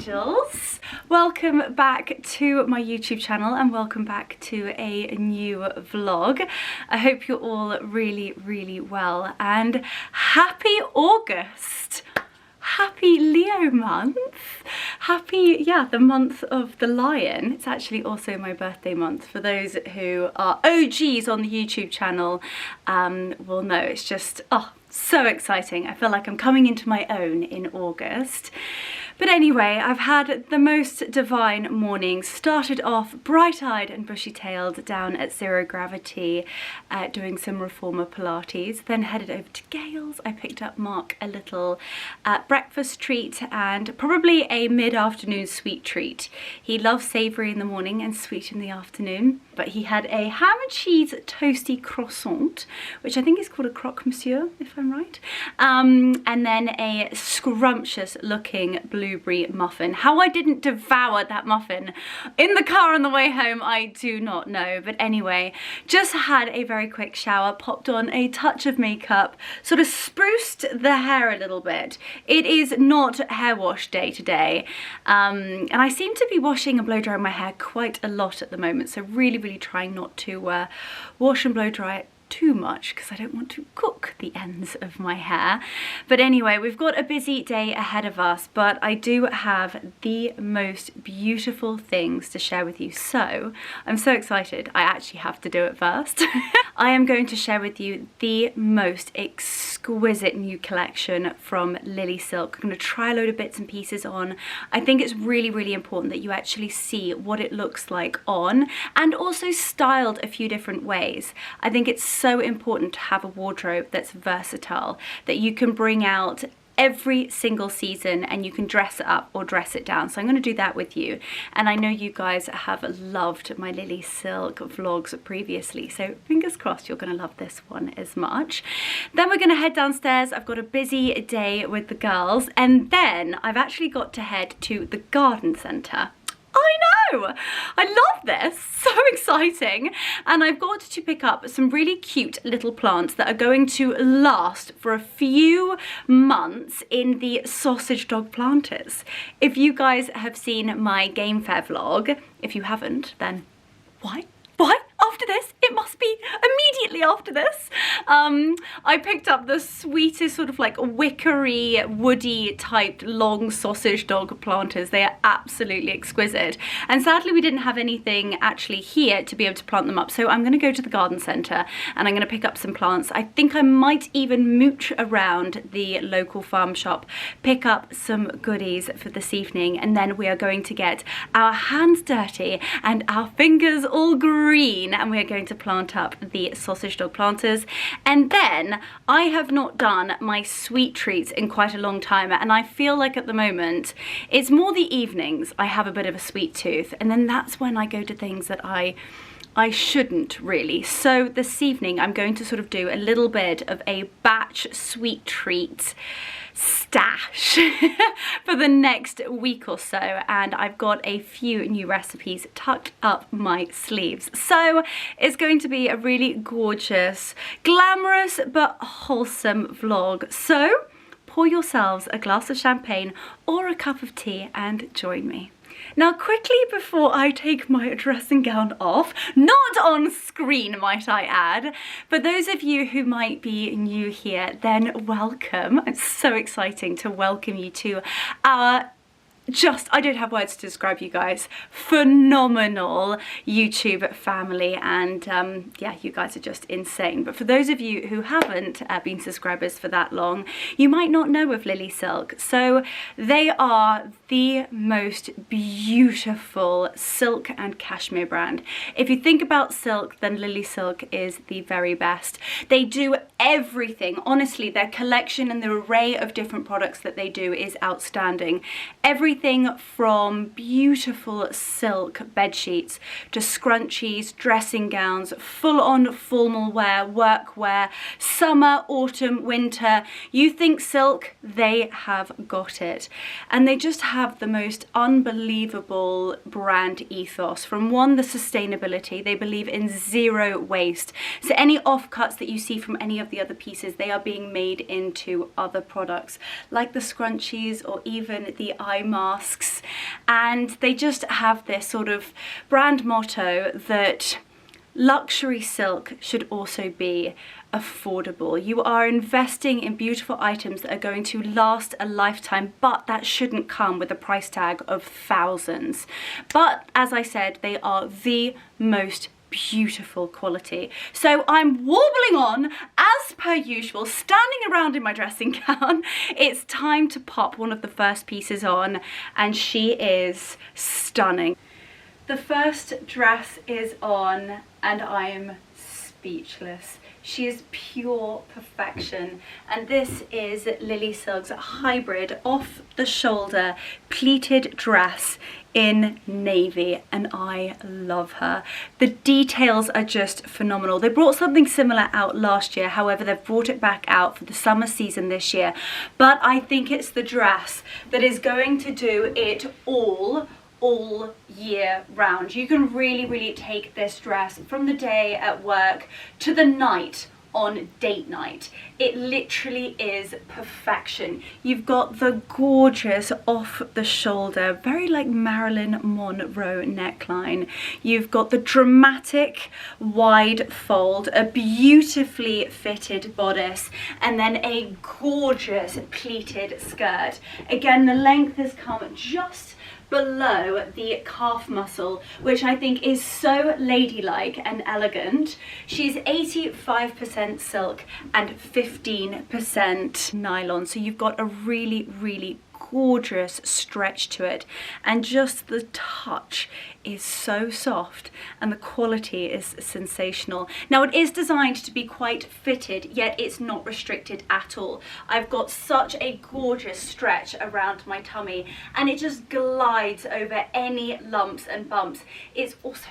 angels. Welcome back to my YouTube channel and welcome back to a new vlog. I hope you're all really well and happy August. Happy Leo month. Happy, the month of the lion. It's actually also my birthday month. For those who are OGs on the YouTube channel will know it's just, so exciting. I feel like I'm coming into my own in August. But anyway, I've had the most divine morning. Started off bright-eyed and bushy-tailed down at Zero Gravity doing some reformer Pilates. Then headed over to Gales. I picked up Mark a little breakfast treat and probably a mid-afternoon sweet treat. He loves savoury in the morning and sweet in the afternoon. But he had a ham and cheese toasty croissant, which I think is called a croque monsieur, if I'm right. And then a scrumptious looking blueberry muffin. How I didn't devour that muffin in the car on the way home, I do not know. But anyway, just had a very quick shower, popped on a touch of makeup, sort of spruced the hair a little bit. It is not hair wash day today. And I seem to be washing and blow drying my hair quite a lot at the moment. So really trying not to wash and blow dry it too much because I don't want to cook the ends of my hair. But anyway, we've got a busy day ahead of us, but I do have the most beautiful things to share with you. So I'm so excited. I actually have to do it first. I am going to share with you the most exquisite new collection from LilySilk. I'm going to try a load of bits and pieces on. I think it's really important that you actually see what it looks like on and also styled a few different ways. I think it's so important to have a wardrobe that's versatile, that you can bring out every single season and you can dress it up or dress it down. So I'm going to do that with you. And I know you guys have loved my LilySilk vlogs previously, so fingers crossed you're going to love this one as much. Then we're going to head downstairs. I've got a busy day with the girls, and then I've actually got to head to the garden centre. I know! I love this! So exciting! And I've got to pick up some really cute little plants that are going to last for a few months in the sausage dog planters. If you guys have seen my game fair vlog, if you haven't, then why? After this, it must be immediately after this. I picked up the sweetest sort of like wickery, woody type long sausage dog planters. They are absolutely exquisite. And sadly, we didn't have anything actually here to be able to plant them up. So I'm going to go to the garden centre and I'm going to pick up some plants. I think I might even mooch around the local farm shop, pick up some goodies for this evening. And then we are going to get our hands dirty and our fingers all green. And we are going to plant up the sausage dog planters. And then I have not done my sweet treats in quite a long time, and I feel like at the moment it's more the evenings I have a bit of a sweet tooth, and then that's when I go to things that I shouldn't really. So this evening I'm going to sort of do a little bit of a batch sweet treat stash for the next week or so, and I've got a few new recipes tucked up my sleeves. So it's going to be a really gorgeous, glamorous but wholesome vlog. So pour yourselves a glass of champagne or a cup of tea and join me. Now quickly before I take my dressing gown off, not on screen might I add, but those of you who might be new here, then welcome. It's so exciting to welcome you to our I don't have words to describe you guys, phenomenal YouTube family, and yeah, you guys are just insane. But for those of you who haven't been subscribers for that long, you might not know of LilySilk. So they are the most beautiful silk and cashmere brand. If you think about silk, then LilySilk is the very best. They do everything. Honestly, their collection and the array of different products that they do is outstanding. Everything from beautiful silk bed sheets to scrunchies, dressing gowns, full-on formal wear, work wear, summer, autumn, winter. You think silk, they have got it. And they just have the most unbelievable brand ethos. From one, the sustainability. They believe in zero waste. So any offcuts that you see from any of the other pieces, they are being made into other products like the scrunchies or even the eye mask masks, and they just have this sort of brand motto that luxury silk should also be affordable. You are investing in beautiful items that are going to last a lifetime, but that shouldn't come with a price tag of thousands. But as I said, they are the most beautiful quality. So I'm warbling on as per usual, standing around in my dressing gown. It's time to pop one of the first pieces on, and she is stunning. The first dress is on and I'm speechless. She is pure perfection, and this is LilySilk's hybrid off the shoulder pleated dress in navy, and I love her. The details are just phenomenal. They brought something similar out last year, however they've brought it back out for the summer season this year, but I think it's the dress that is going to do it all year round. You can really take this dress from the day at work to the night on date night. It literally is perfection. You've got the gorgeous off the shoulder, very like Marilyn Monroe neckline. You've got the dramatic wide fold, a beautifully fitted bodice, and then a gorgeous pleated skirt. Again, the length has come just below the calf muscle, which I think is so ladylike and elegant. She's 85% silk and 15% nylon, so you've got a really gorgeous stretch to it, and just the touch is so soft and the quality is sensational. Now it is designed to be quite fitted, yet it's not restricted at all. I've got such a gorgeous stretch around my tummy, and it just glides over any lumps and bumps. It's also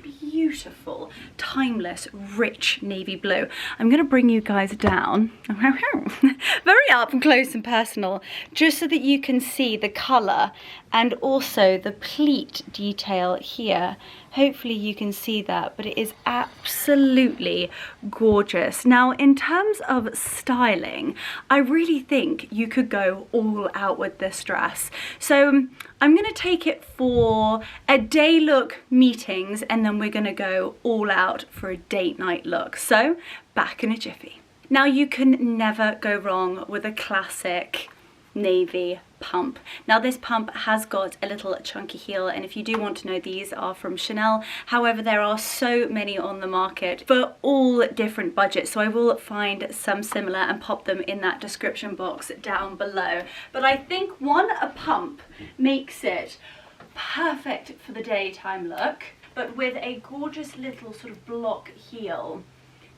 beautiful, timeless, rich navy blue. I'm going to bring you guys down very up and close and personal, just so that you can see the colour and also the pleat detail here. Hopefully you can see that, but it is absolutely gorgeous. Now, in terms of styling, I really think you could go all out with this dress. So I'm going to take it for a day look meetings, and then we're going to go all out for a date night look. So back in a jiffy. Now, you can never go wrong with a classic navy pump. Now this pump has got a little chunky heel, and if you do want to know, these are from Chanel. However, there are so many on the market for all different budgets, so I will find some similar and pop them in that description box down below. But I think a pump makes it perfect for the daytime look, but with a gorgeous little sort of block heel,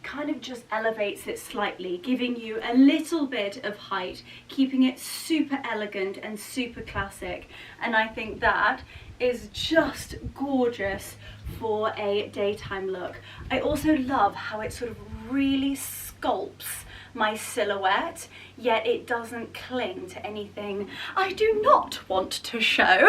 kind of just elevates it slightly, giving you a little bit of height, keeping it super elegant and super classic. And I think that is just gorgeous for a daytime look. I also love how it sort of really sculpts my silhouette, yet it doesn't cling to anything I do not want to show.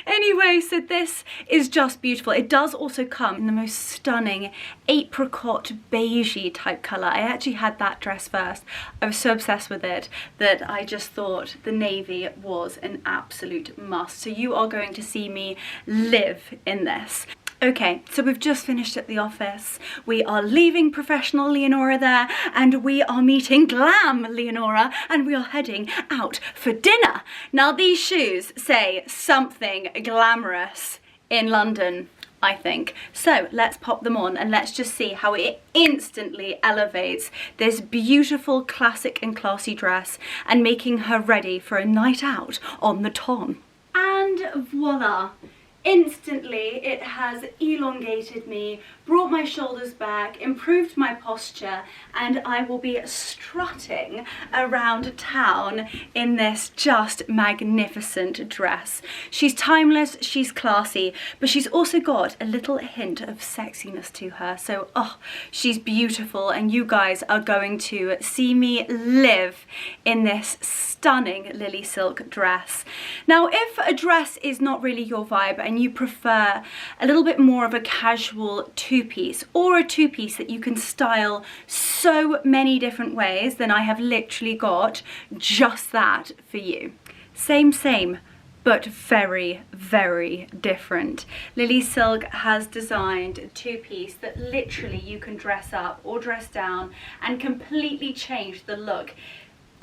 Anyway, so this is just beautiful. It does also come in the most stunning apricot beigey type colour. I actually had that dress first. I was so obsessed with it that I just thought the navy was an absolute must. So you are going to see me live in this. Okay, so we've just finished at the office. We are leaving professional Leonora there, and we are meeting glam Leonora, and we are heading out for dinner. Now these shoes say something glamorous in London, I think. So let's pop them on and let's just see how it instantly elevates this beautiful classic and classy dress and making her ready for a night out on the ton. And voila! Instantly, it has elongated me, brought my shoulders back, improved my posture, and I will be strutting around town in this just magnificent dress. She's timeless, she's classy, but she's also got a little hint of sexiness to her. So, oh, she's beautiful, and you guys are going to see me live in this stunning LilySilk dress. Now, if a dress is not really your vibe and you prefer a little bit more of a casual two-piece, or a two-piece that you can style so many different ways, then I have literally got just that for you. same, but very, very different. LilySilk has designed a two-piece that literally you can dress up or dress down and completely change the look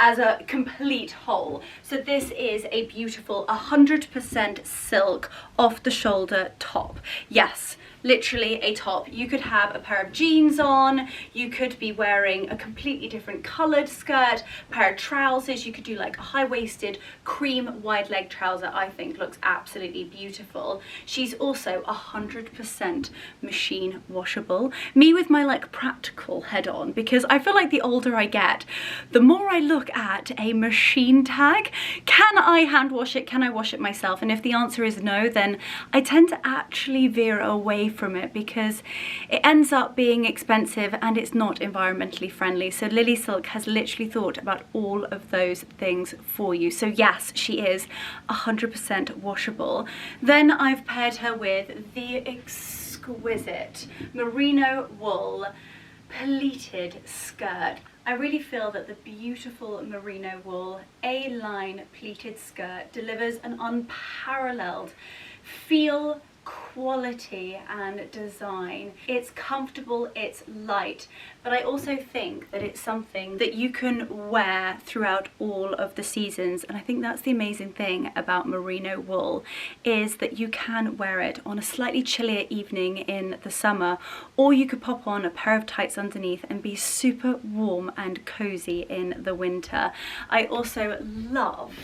as a complete whole. So this is a beautiful 100% silk off the shoulder top. Yes, literally a top. You could have a pair of jeans on, you could be wearing a completely different coloured skirt, pair of trousers, you could do like a high-waisted cream wide leg trouser. I think looks absolutely beautiful. She's also 100% machine washable. Me with my like practical head on, because I feel like the older I get, the more I look at a machine tag. Can I hand wash it? Can I wash it myself? And if the answer is no, then I tend to actually veer away from it because it ends up being expensive and it's not environmentally friendly. So LilySilk has literally thought about all of those things for you. So yes, she is 100% washable. Then I've paired her with the exquisite merino wool pleated skirt. I really feel that the beautiful merino wool A-line pleated skirt delivers an unparalleled feel, quality and design. It's comfortable, it's light, but I also think that it's something that you can wear throughout all of the seasons, and I think that's the amazing thing about merino wool, is that you can wear it on a slightly chillier evening in the summer, or you could pop on a pair of tights underneath and be super warm and cozy in the winter. I also love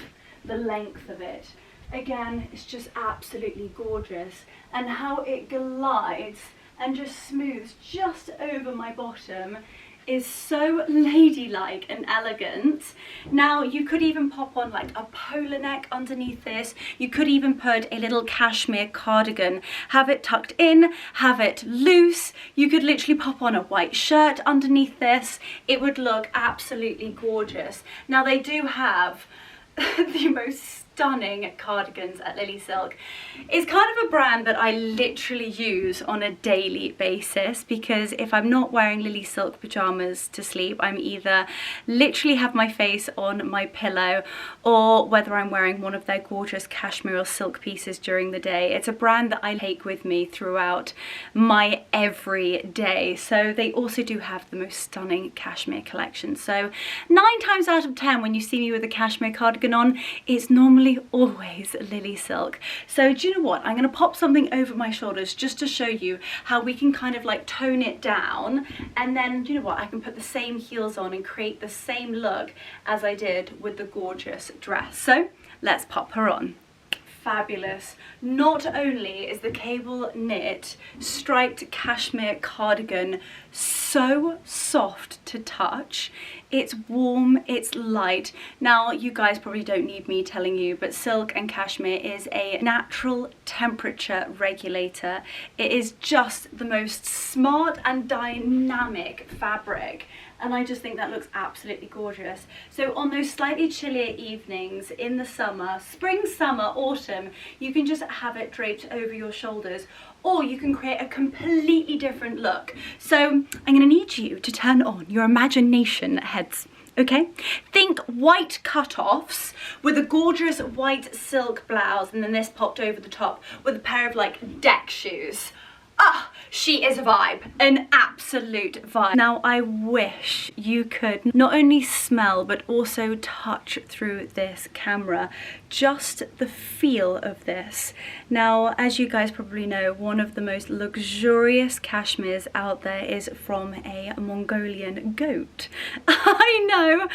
the length of it. Again, it's just absolutely gorgeous, and how it glides and just smooths just over my bottom is so ladylike and elegant. Now you could even pop on like a polo neck underneath this. You could even put a little cashmere cardigan, have it tucked in, have it loose. You could literally pop on a white shirt underneath this. It would look absolutely gorgeous. Now they do have the most stunning cardigans at LilySilk. It's kind of a brand that I literally use on a daily basis, because if I'm not wearing LilySilk pajamas to sleep, I'm either literally have my face on my pillow, or whether I'm wearing one of their gorgeous cashmere or silk pieces during the day. It's a brand that I take with me throughout my everyday. So they also do have the most stunning cashmere collection. So 9 times out of 10 when you see me with a cashmere cardigan on, it's normally always LilySilk. So do you know what? I'm going to pop something over my shoulders just to show you how we can kind of like tone it down, and then do you know what? I can put the same heels on and create the same look as I did with the gorgeous dress. So let's pop her on. Fabulous. Not only is the cable knit striped cashmere cardigan so soft to touch, it's warm, it's light. Now you guys probably don't need me telling you, but silk and cashmere is a natural temperature regulator. It is just the most smart and dynamic fabric, and I just think that looks absolutely gorgeous. So on those slightly chillier evenings in the summer, spring, summer, autumn, you can just have it draped over your shoulders, or you can create a completely different look. So I'm going to need you to turn on your imagination heads. Okay, think white cut-offs with a gorgeous white silk blouse, and then this popped over the top with a pair of like deck shoes. Ah, she is a vibe, an absolute vibe. Now I wish you could not only smell but also touch through this camera just the feel of this. Now, as you guys probably know, one of the most luxurious cashmeres out there is from a Mongolian goat. I know,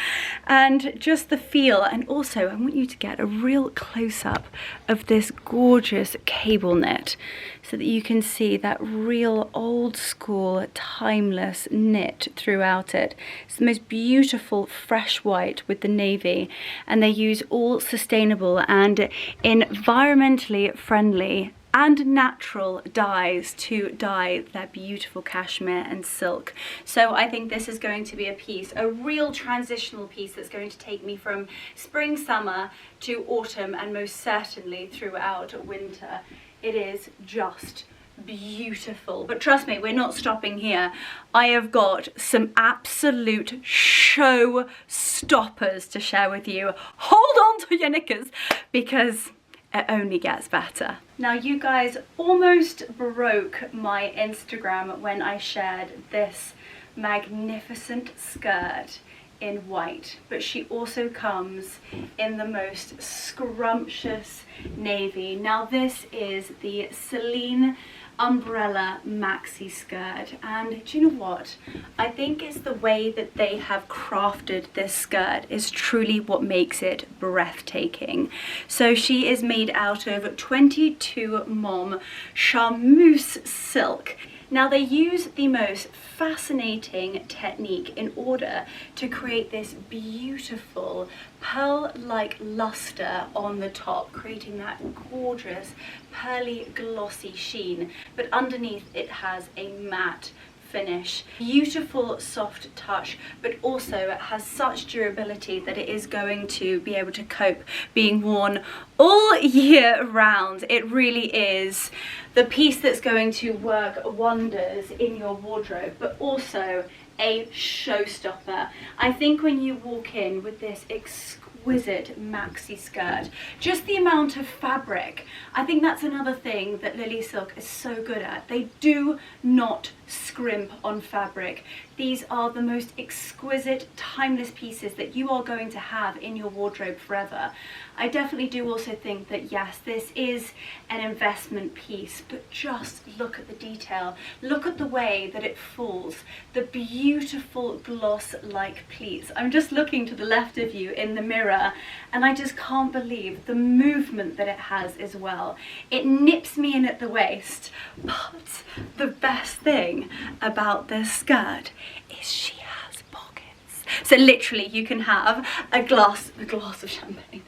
and just the feel. And also I want you to get a real close-up of this gorgeous cable knit so that you can see that real old school timeless knit throughout it. It's the most beautiful fresh white with the navy, and they use all sustainable and environmentally friendly and natural dyes to dye their beautiful cashmere and silk. So I think this is going to be a piece, a real transitional piece that's going to take me from spring, summer to autumn, and most certainly throughout winter. It is just beautiful. But trust me, we're not stopping here. I have got some absolute show stoppers to share with you. Hold on to your knickers because it only gets better. Now, you guys almost broke my Instagram when I shared this magnificent skirt in white, but she also comes in the most scrumptious navy. Now, this is the Celine umbrella maxi skirt, and do you know what? I think it's the way that they have crafted this skirt is truly what makes it breathtaking. So she is made out of 22 mom charmeuse silk. Now, they use the most fascinating technique in order to create this beautiful pearl-like luster on the top, creating that gorgeous pearly glossy sheen, but underneath it has a matte finish. Beautiful soft touch, but also it has such durability that it is going to be able to cope being worn all year round. It really is the piece that's going to work wonders in your wardrobe, but also a showstopper. I think when you walk in with this exquisite maxi skirt, just the amount of fabric, I think that's another thing that LilySilk is so good at. They do not scrimp on fabric. These are the most exquisite, timeless pieces that you are going to have in your wardrobe forever. I definitely do also think that yes, this is an investment piece, but just look at the detail. Look at the way that it falls, the beautiful gloss-like pleats. I'm just looking to the left of you in the mirror, and I just can't believe the movement that it has as well. It nips me in at the waist, but the best thing about this skirt is she has pockets. So literally you can have a glass of champagne.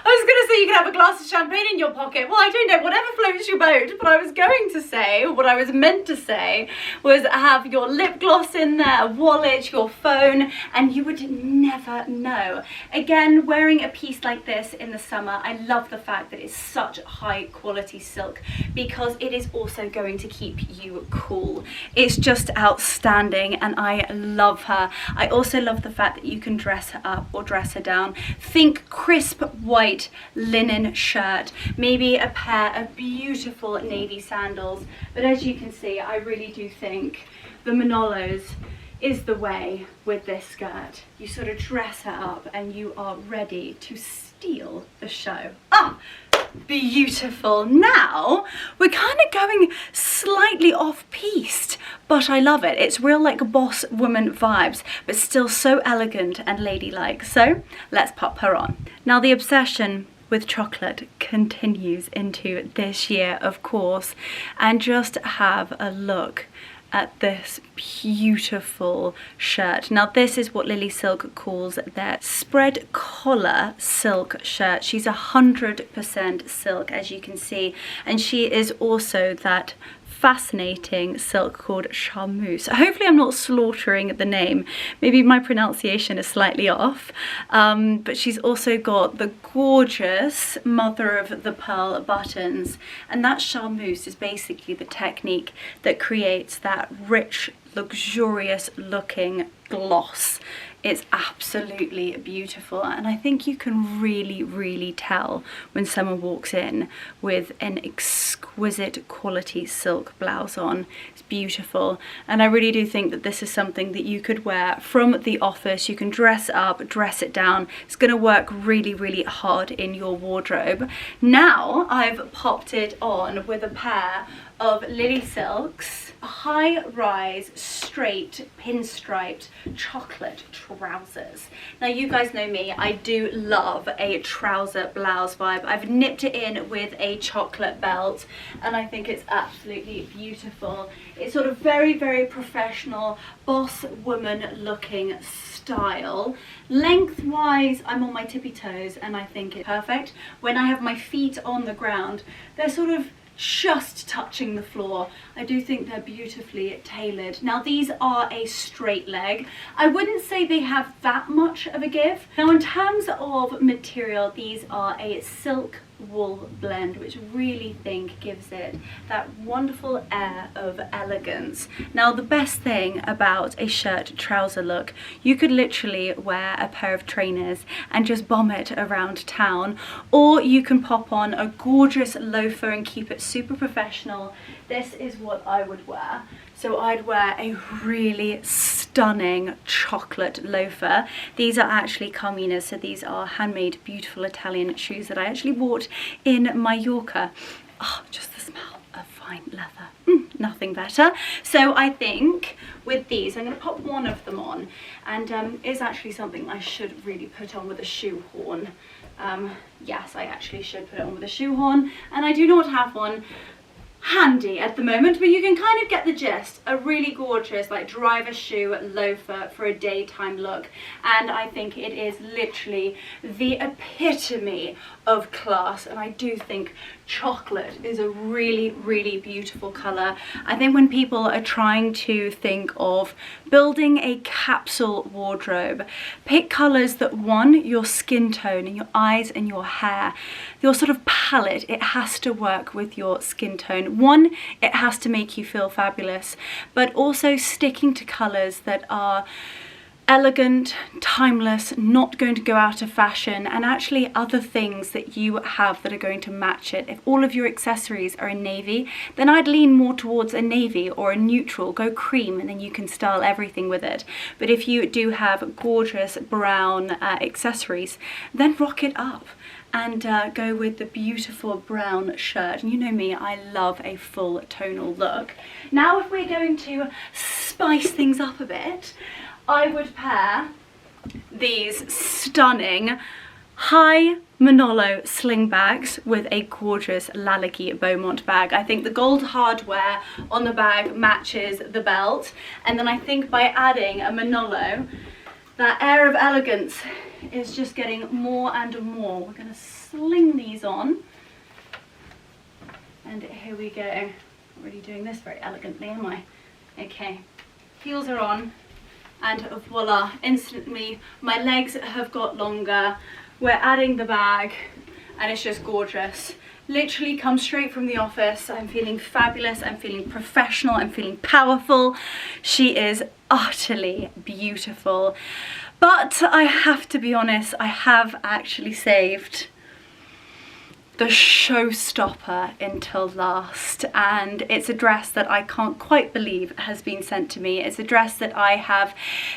I was gonna say you can have a glass of champagne in your pocket. Well, I don't know, whatever floats your boat. But I was going to say, what I was meant to say was have your lip gloss in there, a wallet, your phone, and you would never know. Again, wearing a piece like this in the summer, I love the fact that it's such high quality silk because it is also going to keep you cool. It's just outstanding and I love her. I also love the fact that you can dress her up or dress her down. Think crisp white linen shirt, maybe a pair of beautiful navy sandals. But as you can see, I really do think the Manolos is the way with this skirt. You sort of dress her up and you are ready to steal the show. Ah, beautiful. Now we're kind of going slightly off-piste, but I love it. It's real like boss woman vibes, but still so elegant and ladylike. So let's pop her on. Now the obsession with chocolate continues into this year, of course, and just have a look at this beautiful shirt. Now this is what LilySilk calls their spread collar silk shirt. She's 100% silk, as you can see, and she is also that fascinating silk called charmeuse. Hopefully I'm not slaughtering the name. Maybe my pronunciation is slightly off. But she's also got the gorgeous mother of the pearl buttons. And that charmeuse is basically the technique that creates that rich, luxurious looking gloss. It's absolutely beautiful, and I think you can really tell when someone walks in with an exquisite quality silk blouse on. It's beautiful, and I really do think that this is something that you could wear from the office. You can dress up, dress it down. It's going to work really hard in your wardrobe. Now I've popped it on with a pair of LilySilk's high-rise straight pinstriped chocolate trousers. Now you guys know me, I do love a trouser blouse vibe. I've nipped it in with a chocolate belt and I think it's absolutely beautiful. It's sort of very professional, boss woman looking style. Lengthwise, I'm on my tippy toes and I think it's perfect. When I have my feet on the ground, they're sort of just touching the floor. I do think they're beautifully tailored. Now these are a straight leg. I wouldn't say they have that much of a give. Now in terms of material, these are a silk wool blend, which I really think gives it that wonderful air of elegance. Now, the best thing about a shirt trouser look, you could literally wear a pair of trainers and just bomb it around town, or you can pop on a gorgeous loafer and keep it super professional. This is what I would wear. So I'd wear a really stunning chocolate loafer. These are actually Carmina's, so these are handmade, beautiful Italian shoes that I actually bought in Mallorca. Oh, just the smell of fine leather. Nothing better. So I think with these, I'm going to pop one of them on, and it's actually something I should really put on with a shoehorn. Yes, I actually should put it on with a shoehorn, and I do not have one handy at the moment, but you can kind of get the gist. A really gorgeous like driver shoe loafer for a daytime look, and I think it is literally the epitome of class, and I do think chocolate is a really, really beautiful colour. I think when people are trying to think of building a capsule wardrobe, pick colours that, one, your skin tone and your eyes and your hair, your sort of palette, it has to work with your skin tone. One, it has to make you feel fabulous, but also sticking to colours that are elegant, timeless, not going to go out of fashion, and actually other things that you have that are going to match it. If all of your accessories are in navy, then I'd lean more towards a navy or a neutral. Go cream, and then you can style everything with it. But if you do have gorgeous brown accessories, then rock it up and go with the beautiful brown shirt. And you know me, I love a full tonal look. Now, if we're going to spice things up a bit, I would pair these stunning high Manolo sling bags with a gorgeous Laliki Beaumont bag. I think the gold hardware on the bag matches the belt, and then I think by adding a Manolo, that air of elegance is just getting more and more. We're going to sling these on, and here we go. Not really doing this very elegantly, am I? Okay, heels are on. And voila, instantly my legs have got longer. We're adding the bag, and it's just gorgeous. Literally come straight from the office. I'm feeling fabulous, I'm feeling professional, I'm feeling powerful. She is utterly beautiful. But I have to be honest, I have actually saved the showstopper until last, and it's a dress that I can't quite believe has been sent to me. It's a dress that I have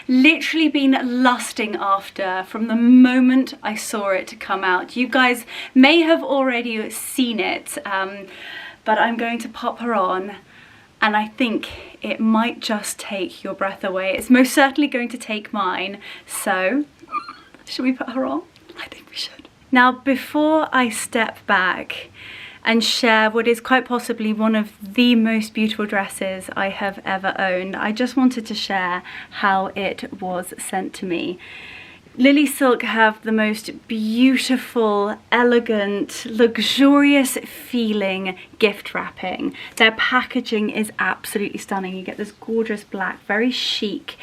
literally been lusting after from the moment I saw it come out. You guys may have already seen it, but I'm going to pop her on, and I think it might just take your breath away. It's most certainly going to take mine. So should we put her on? I think we should. Now, before I step back and share what is quite possibly one of the most beautiful dresses I have ever owned, I just wanted to share how it was sent to me. LilySilk have the most beautiful, elegant, luxurious feeling gift wrapping. Their packaging is absolutely stunning. You get this gorgeous black, very chic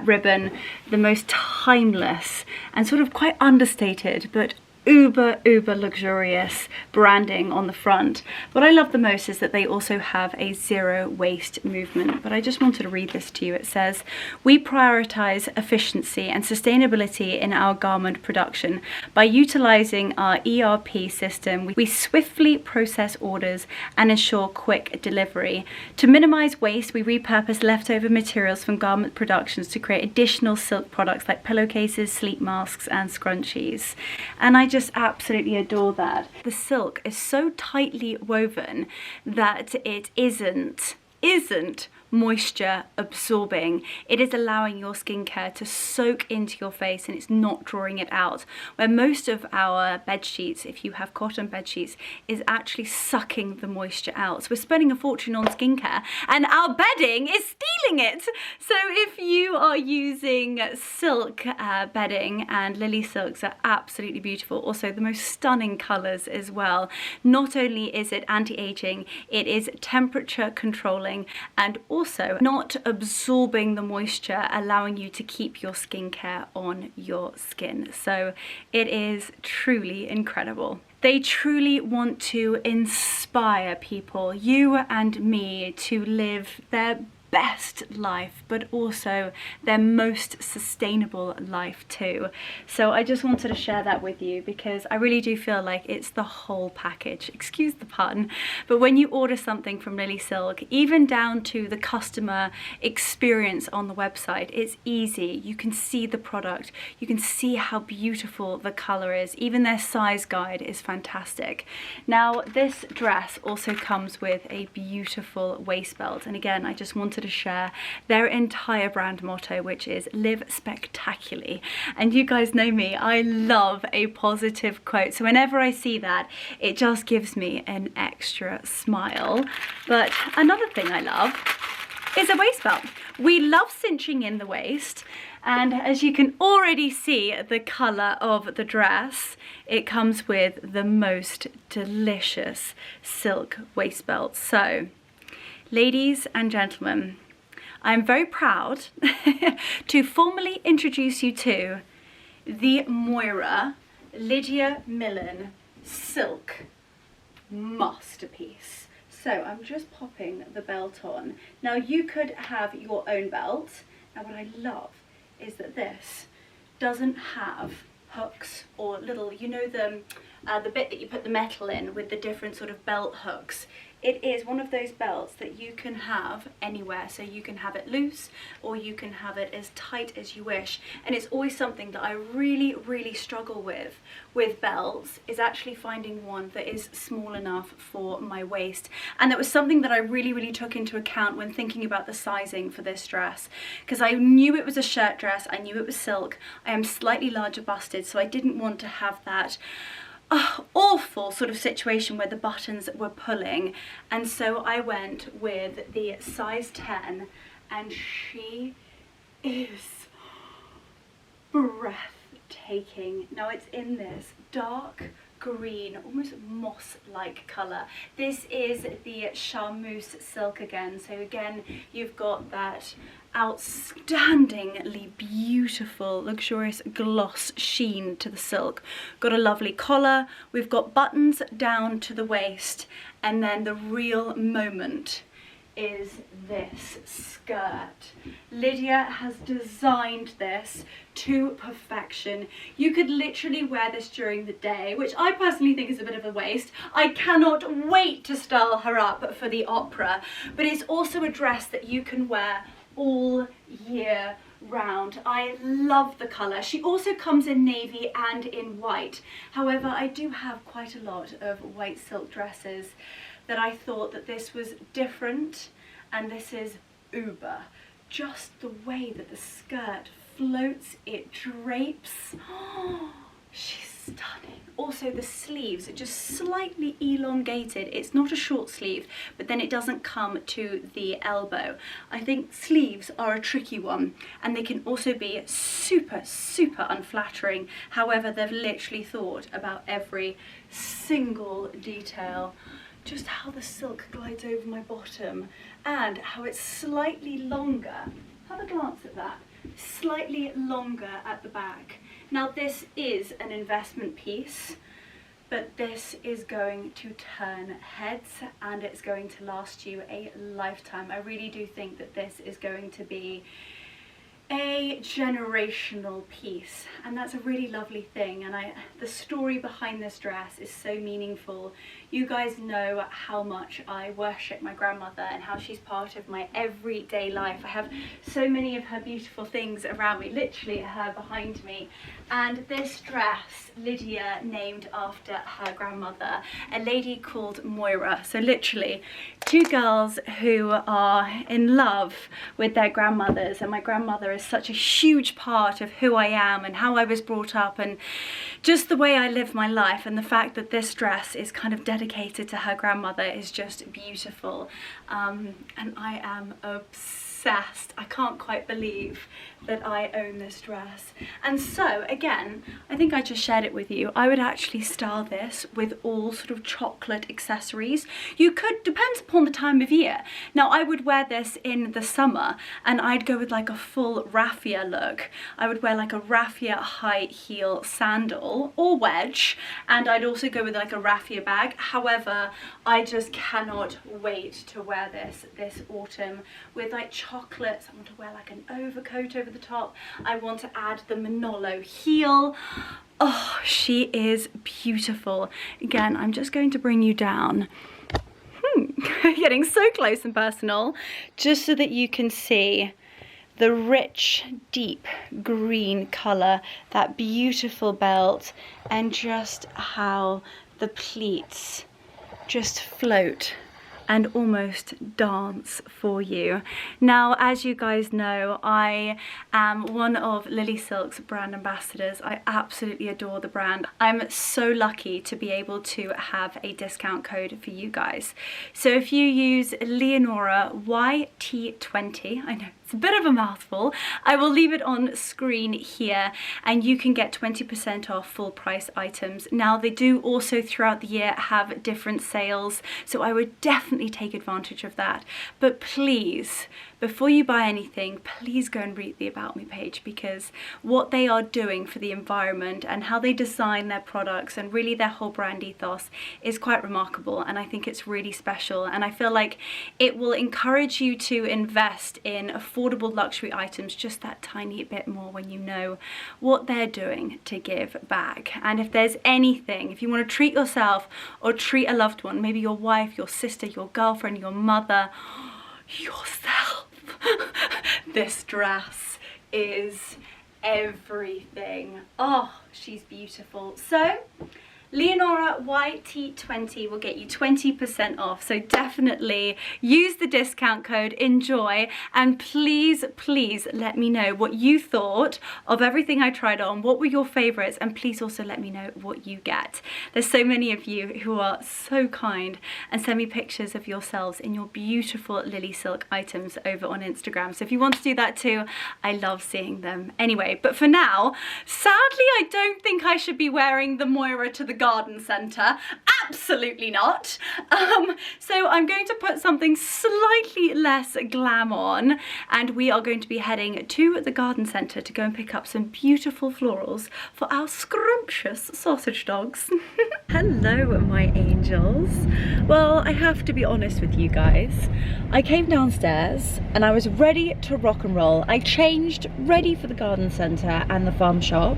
ribbon, the most timeless and sort of quite understated, but uber luxurious branding on the front. What I love the most is that they also have a zero waste movement, but I just wanted to read this to you. It says, "We prioritize efficiency and sustainability in our garment production. By utilizing our ERP system, we swiftly process orders and ensure quick delivery. To minimize waste, we repurpose leftover materials from garment productions to create additional silk products like pillowcases, sleep masks and scrunchies." And I just absolutely adore that. The silk is so tightly woven that it isn't moisture absorbing. It is allowing your skincare to soak into your face, and it's not drawing it out. Where most of our bed sheets, if you have cotton bed sheets, is actually sucking the moisture out. So we're spending a fortune on skincare and our bedding is stealing it. So if you are using silk bedding, and LilySilks are absolutely beautiful. Also the most stunning colors as well. Not only is it anti-aging, it is temperature controlling and also not absorbing the moisture, allowing you to keep your skincare on your skin. So it is truly incredible. They truly want to inspire people, you and me, to live their best life, but also their most sustainable life too. So I just wanted to share that with you because I really do feel like it's the whole package, excuse the pun, but when you order something from LilySilk, even down to the customer experience on the website, it's easy. You can see the product, you can see how beautiful the color is, even their size guide is fantastic. Now this dress also comes with a beautiful waist belt, and again I just wanted to share their entire brand motto, which is live spectacularly. And you guys know me, I love a positive quote, so whenever I see that it just gives me an extra smile. But another thing I love is a waist belt. We love cinching in the waist, and as you can already see the colour of the dress, it comes with the most delicious silk waist belt. So ladies and gentlemen, I'm very proud to formally introduce you to the Moira Lydia Millen silk masterpiece. So I'm just popping the belt on. Now you could have your own belt. Now what I love is that this doesn't have hooks or little, you know, the bit that you put the metal in with the different sort of belt hooks. It is one of those belts that you can have anywhere, so you can have it loose or you can have it as tight as you wish. And it's always something that I really struggle with belts, is actually finding one that is small enough for my waist. And that was something that I really took into account when thinking about the sizing for this dress, because I knew it was a shirt dress, I knew it was silk, I am slightly larger busted, so I didn't want to have that awful sort of situation where the buttons were pulling, and so I went with the size 10, and she is breathtaking. Now it's in this dark green, almost moss-like colour. This is the charmeuse silk again, so again you've got that outstandingly beautiful luxurious gloss sheen to the silk. Got a lovely collar, we've got buttons down to the waist, and then the real moment is this skirt. Lydia has designed this to perfection. You could literally wear this during the day, which I personally think is a bit of a waste. I cannot wait to style her up for the opera, but it's also a dress that you can wear all year round. I love the colour. She also comes in navy and in white. However, I do have quite a lot of white silk dresses that I thought that this was different, and this is uber. Just the way that the skirt floats, it drapes. Oh, she's stunning. Also the sleeves are just slightly elongated. It's not a short sleeve, but then it doesn't come to the elbow. I think sleeves are a tricky one, and they can also be super unflattering. However, they've literally thought about every single detail. Just how the silk glides over my bottom, and how it's slightly longer. Have a glance at that. Slightly longer at the back. Now this is an investment piece, but this is going to turn heads and it's going to last you a lifetime. I really do think that this is going to be a generational piece, and that's a really lovely thing. And the story behind this dress is so meaningful. You guys know how much I worship my grandmother and how she's part of my everyday life. I have so many of her beautiful things around me, literally her behind me. And this dress, Lydia named after her grandmother, a lady called Moira. So literally two girls who are in love with their grandmothers, and my grandmother is such a huge part of who I am and how I was brought up and just the way I live my life. And the fact that this dress is kind of dedicated dedicated to her grandmother is just beautiful, and I am obsessed. I can't quite believe that I own this dress. And so again, I think I just shared it with you, I would actually style this with all sort of chocolate accessories. You could, depends upon the time of year. Now I would wear this in the summer and I'd go with like a full raffia look. I would wear like a raffia high heel sandal or wedge, and I'd also go with like a raffia bag. However, I just cannot wait to wear this autumn with like chocolates. I want to wear like an overcoat over the top. I want to add the Manolo heel. Oh, she is beautiful. Again, I'm just going to bring you down. Getting so close and personal, just so that you can see the rich, deep green colour, that beautiful belt, and just how the pleats just float and almost dance for you. Now, as you guys know, I am one of LilySilk's brand ambassadors. I absolutely adore the brand. I'm so lucky to be able to have a discount code for you guys. So if you use Leonora YT20, I know it's a bit of a mouthful, I will leave it on screen here, and you can get 20% off full price items. Now they do also throughout the year have different sales, so I would definitely take advantage of that. But please, before you buy anything, please go and read the About Me page, because what they are doing for the environment and how they design their products and really their whole brand ethos is quite remarkable, and I think it's really special, and I feel like it will encourage you to invest in affordable luxury items just that tiny bit more when you know what they're doing to give back. And if there's anything, if you want to treat yourself or treat a loved one, maybe your wife, your sister, your girlfriend, your mother, yourself, this dress is everything. Oh, she's beautiful. So Leonora YT20 will get you 20% off, so definitely use the discount code, enjoy, and please, please let me know what you thought of everything I tried on, what were your favorites, and please also let me know what you get. There's so many of you who are so kind and send me pictures of yourselves in your beautiful LilySilk items over on Instagram, so if you want to do that too, I love seeing them. Anyway, but for now, sadly I don't think I should be wearing the Moira to the garden centre. Absolutely not. So I'm going to put something slightly less glam on, and we are going to be heading to the garden centre to go and pick up some beautiful florals for our scrumptious sausage dogs. Hello, my angels. Well, I have to be honest with you guys. I came downstairs and I was ready to rock and roll. I changed, ready for the garden centre and the farm shop,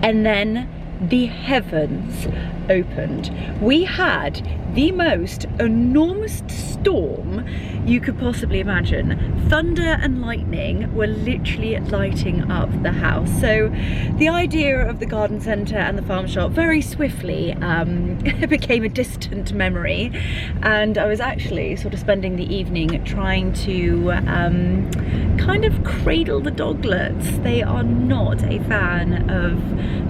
and then the heavens opened. We had the most enormous storm you could possibly imagine. Thunder and lightning were literally lighting up the house. So the idea of the garden centre and the farm shop very swiftly became a distant memory, and I was actually sort of spending the evening trying to kind of cradle the doglets. They are not a fan of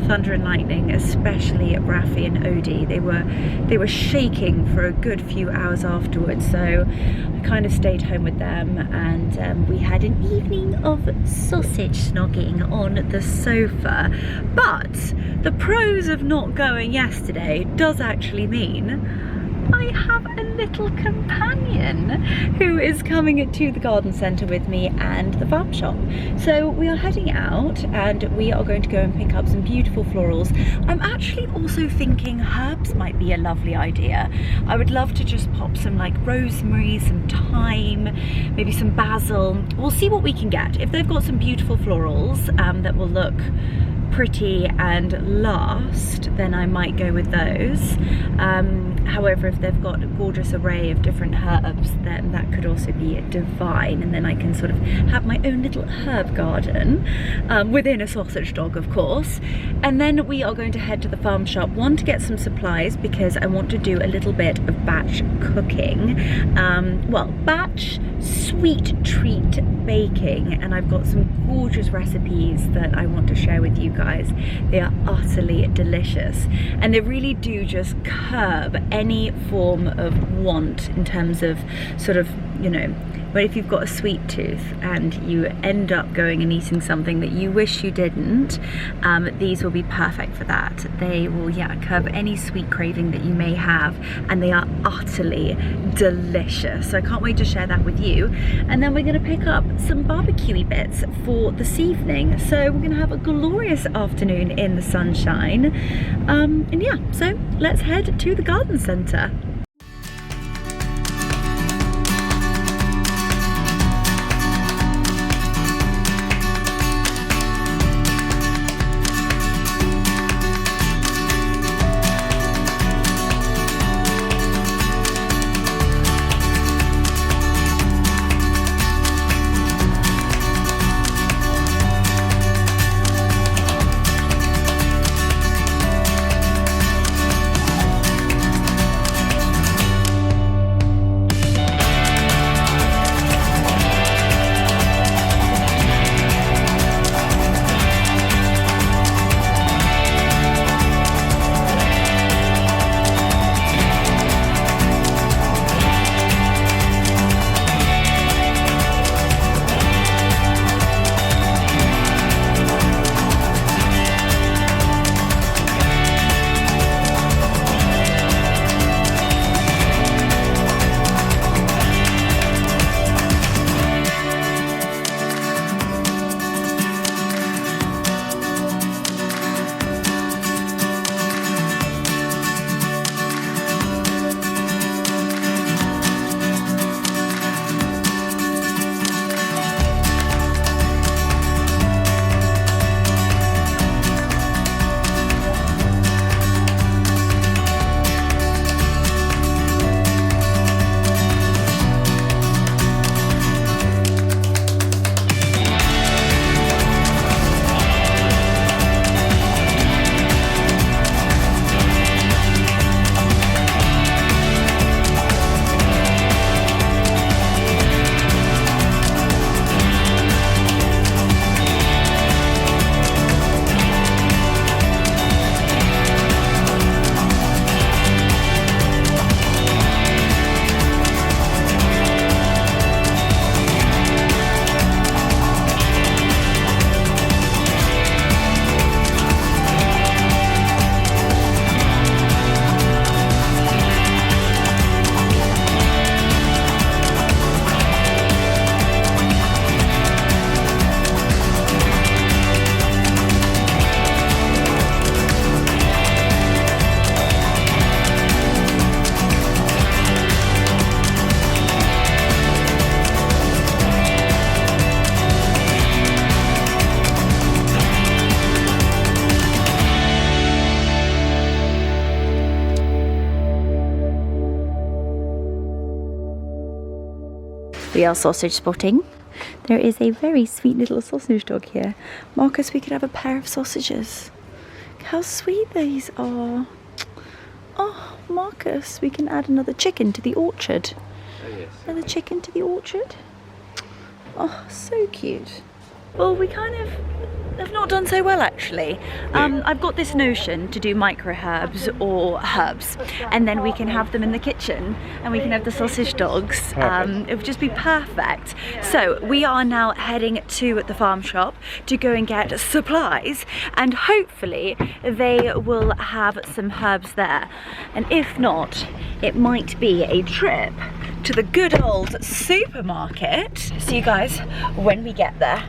thunder and lightning, especially at Raffy and Odie. They were shaking for a good few hours afterwards, so I kind of stayed home with them, and we had an evening of sausage snogging on the sofa. But the pros of not going yesterday does actually mean I have a little companion who is coming to the garden centre with me and the farm shop. So we are heading out and we are going to go and pick up some beautiful florals. I'm actually also thinking herbs might be a lovely idea. I would love to just pop some like rosemary, some thyme, maybe some basil. We'll see what we can get. If they've got some beautiful florals that will look pretty and last, then I might go with those. However, if they've got a gorgeous array of different herbs, then that could also be divine, and then I can sort of have my own little herb garden within a sausage dog, of course. And then we are going to head to the farm shop, one, to get some supplies because I want to do a little bit of batch cooking. Well, batch sweet treat baking, and I've got some gorgeous recipes that I want to share with you guys. They are utterly delicious, and they really do just curb any form of want in terms of sort of, you know, but if you've got a sweet tooth and you end up going and eating something that you wish you didn't, these will be perfect for that. They will, yeah, curb any sweet craving that you may have, and they are utterly delicious. So I can't wait to share that with you. And then we're gonna pick up some barbecuey bits for this evening. So we're gonna have a glorious afternoon in the sunshine. And yeah, so let's head to the garden centre. We are sausage spotting. There is a very sweet little sausage dog here. Marcus, we could have a pair of sausages. How sweet these are. Oh, Marcus, we can add another chicken to the orchard. Oh, yes. Another chicken to the orchard. Oh, so cute. Well, we kind of have not done so well, actually. I've got this notion to do micro herbs or herbs, and then we can have them in the kitchen and we can have the sausage dogs. It would just be perfect. So we are now heading to the farm shop to go and get supplies, and hopefully they will have some herbs there. And if not, it might be a trip to the good old supermarket. See you guys when we get there.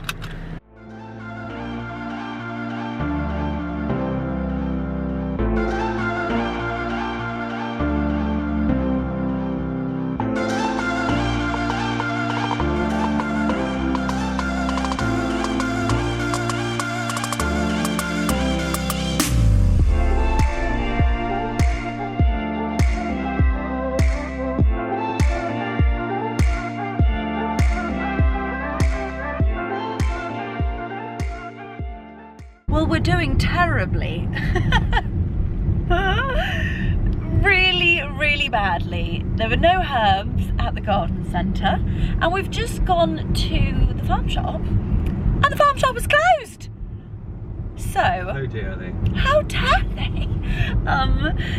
Well, we're doing terribly. Really really badly. There were no herbs at the garden centre, and we've just gone to the farm shop, and the farm shop was closed. So, how dare they? How dare they?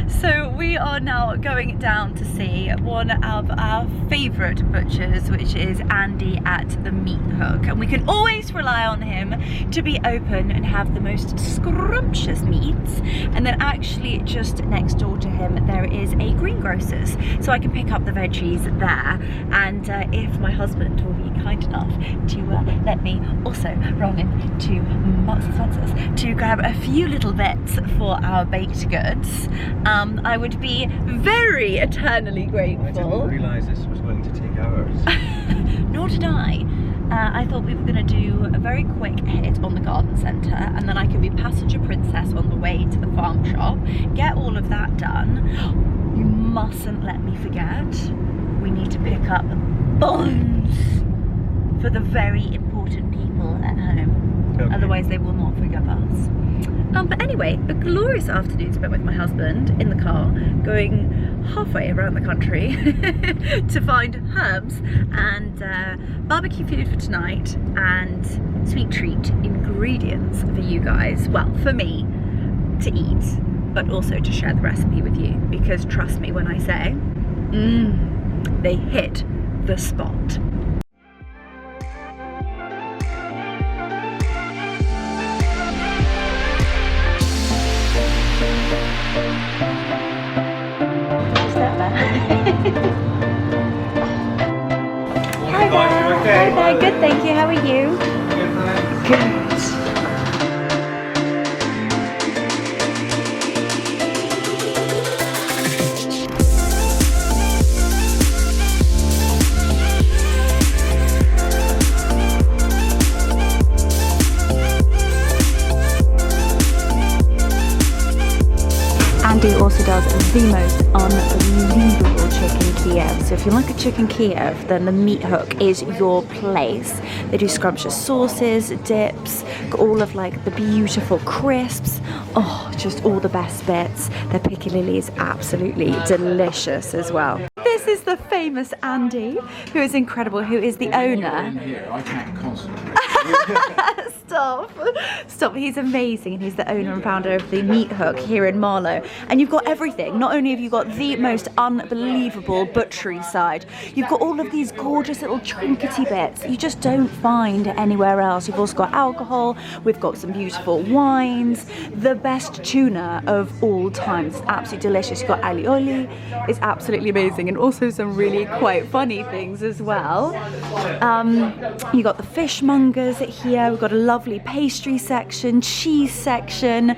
So we are now going down to see one of our favourite butchers, which is Andy at the Meat Hook, and we can always rely on him to be open and have the most scrumptious meats. And then actually just next door to him there is a greengrocer's, so I can pick up the veggies there. And if my husband will be kind enough to let me also run into Marks and Spencer's to grab a few little bits for our baked goods, I would be very eternally grateful. I didn't realise this was going to take hours. Nor did I. I thought we were going to do a very quick hit on the garden centre, and then I could be passenger princess on the way to the farm shop, get all of that done. You mustn't let me forget, we need to pick up buns for the very important people at home. Okay. Otherwise they will not forgive us. But anyway, a glorious afternoon spent with my husband in the car, going halfway around the country to find herbs and barbecue food for tonight and sweet treat ingredients for you guys. Well, for me to eat, but also to share the recipe with you, because trust me when I say, they hit the spot. Hi there. Okay? Hi there. Good, thank you. How are you? Good. Andy also does the most unbelievable chicken Kiev. So if you like a chicken Kiev, then the Meat Hook is your place. They do scrumptious sauces, dips, got all of like the beautiful crisps. Oh, just all the best bits. Their piccalilli is absolutely delicious as well. This is the famous Andy, who is incredible, who is the owner. Here, I can't concentrate. Stop, he's amazing, and he's the owner and founder of the Meat Hook here in Marlow. And you've got everything. Not only have you got the most unbelievable butchery side, you've got all of these gorgeous little trinkety bits you just don't find anywhere else. You've also got alcohol, we've got some beautiful wines, the best tuna of all time. It's absolutely delicious. You've got alioli, it's absolutely amazing, and also some really quite funny things as well. You got the fishmongers here, we've got a lovely pastry section, cheese section.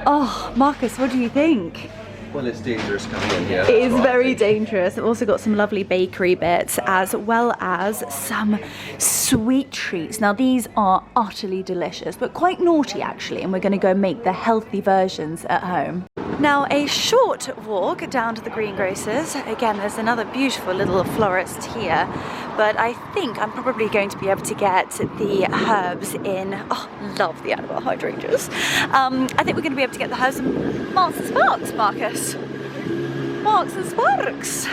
Oh, Marcus, what do you think? Well, it's dangerous coming in here. It is very dangerous. I've also got some lovely bakery bits, as well as some sweet treats. Now these are utterly delicious, but quite naughty actually, and we're going to go make the healthy versions at home. Now a short walk down to the greengrocers. Again, there's another beautiful little florist here, but I think I'm probably going to be able to get the herbs in. Oh, love the animal hydrangeas. I think we're going to be able to get the herbs in Marks and Sparks, Marcus. Marks and Sparks.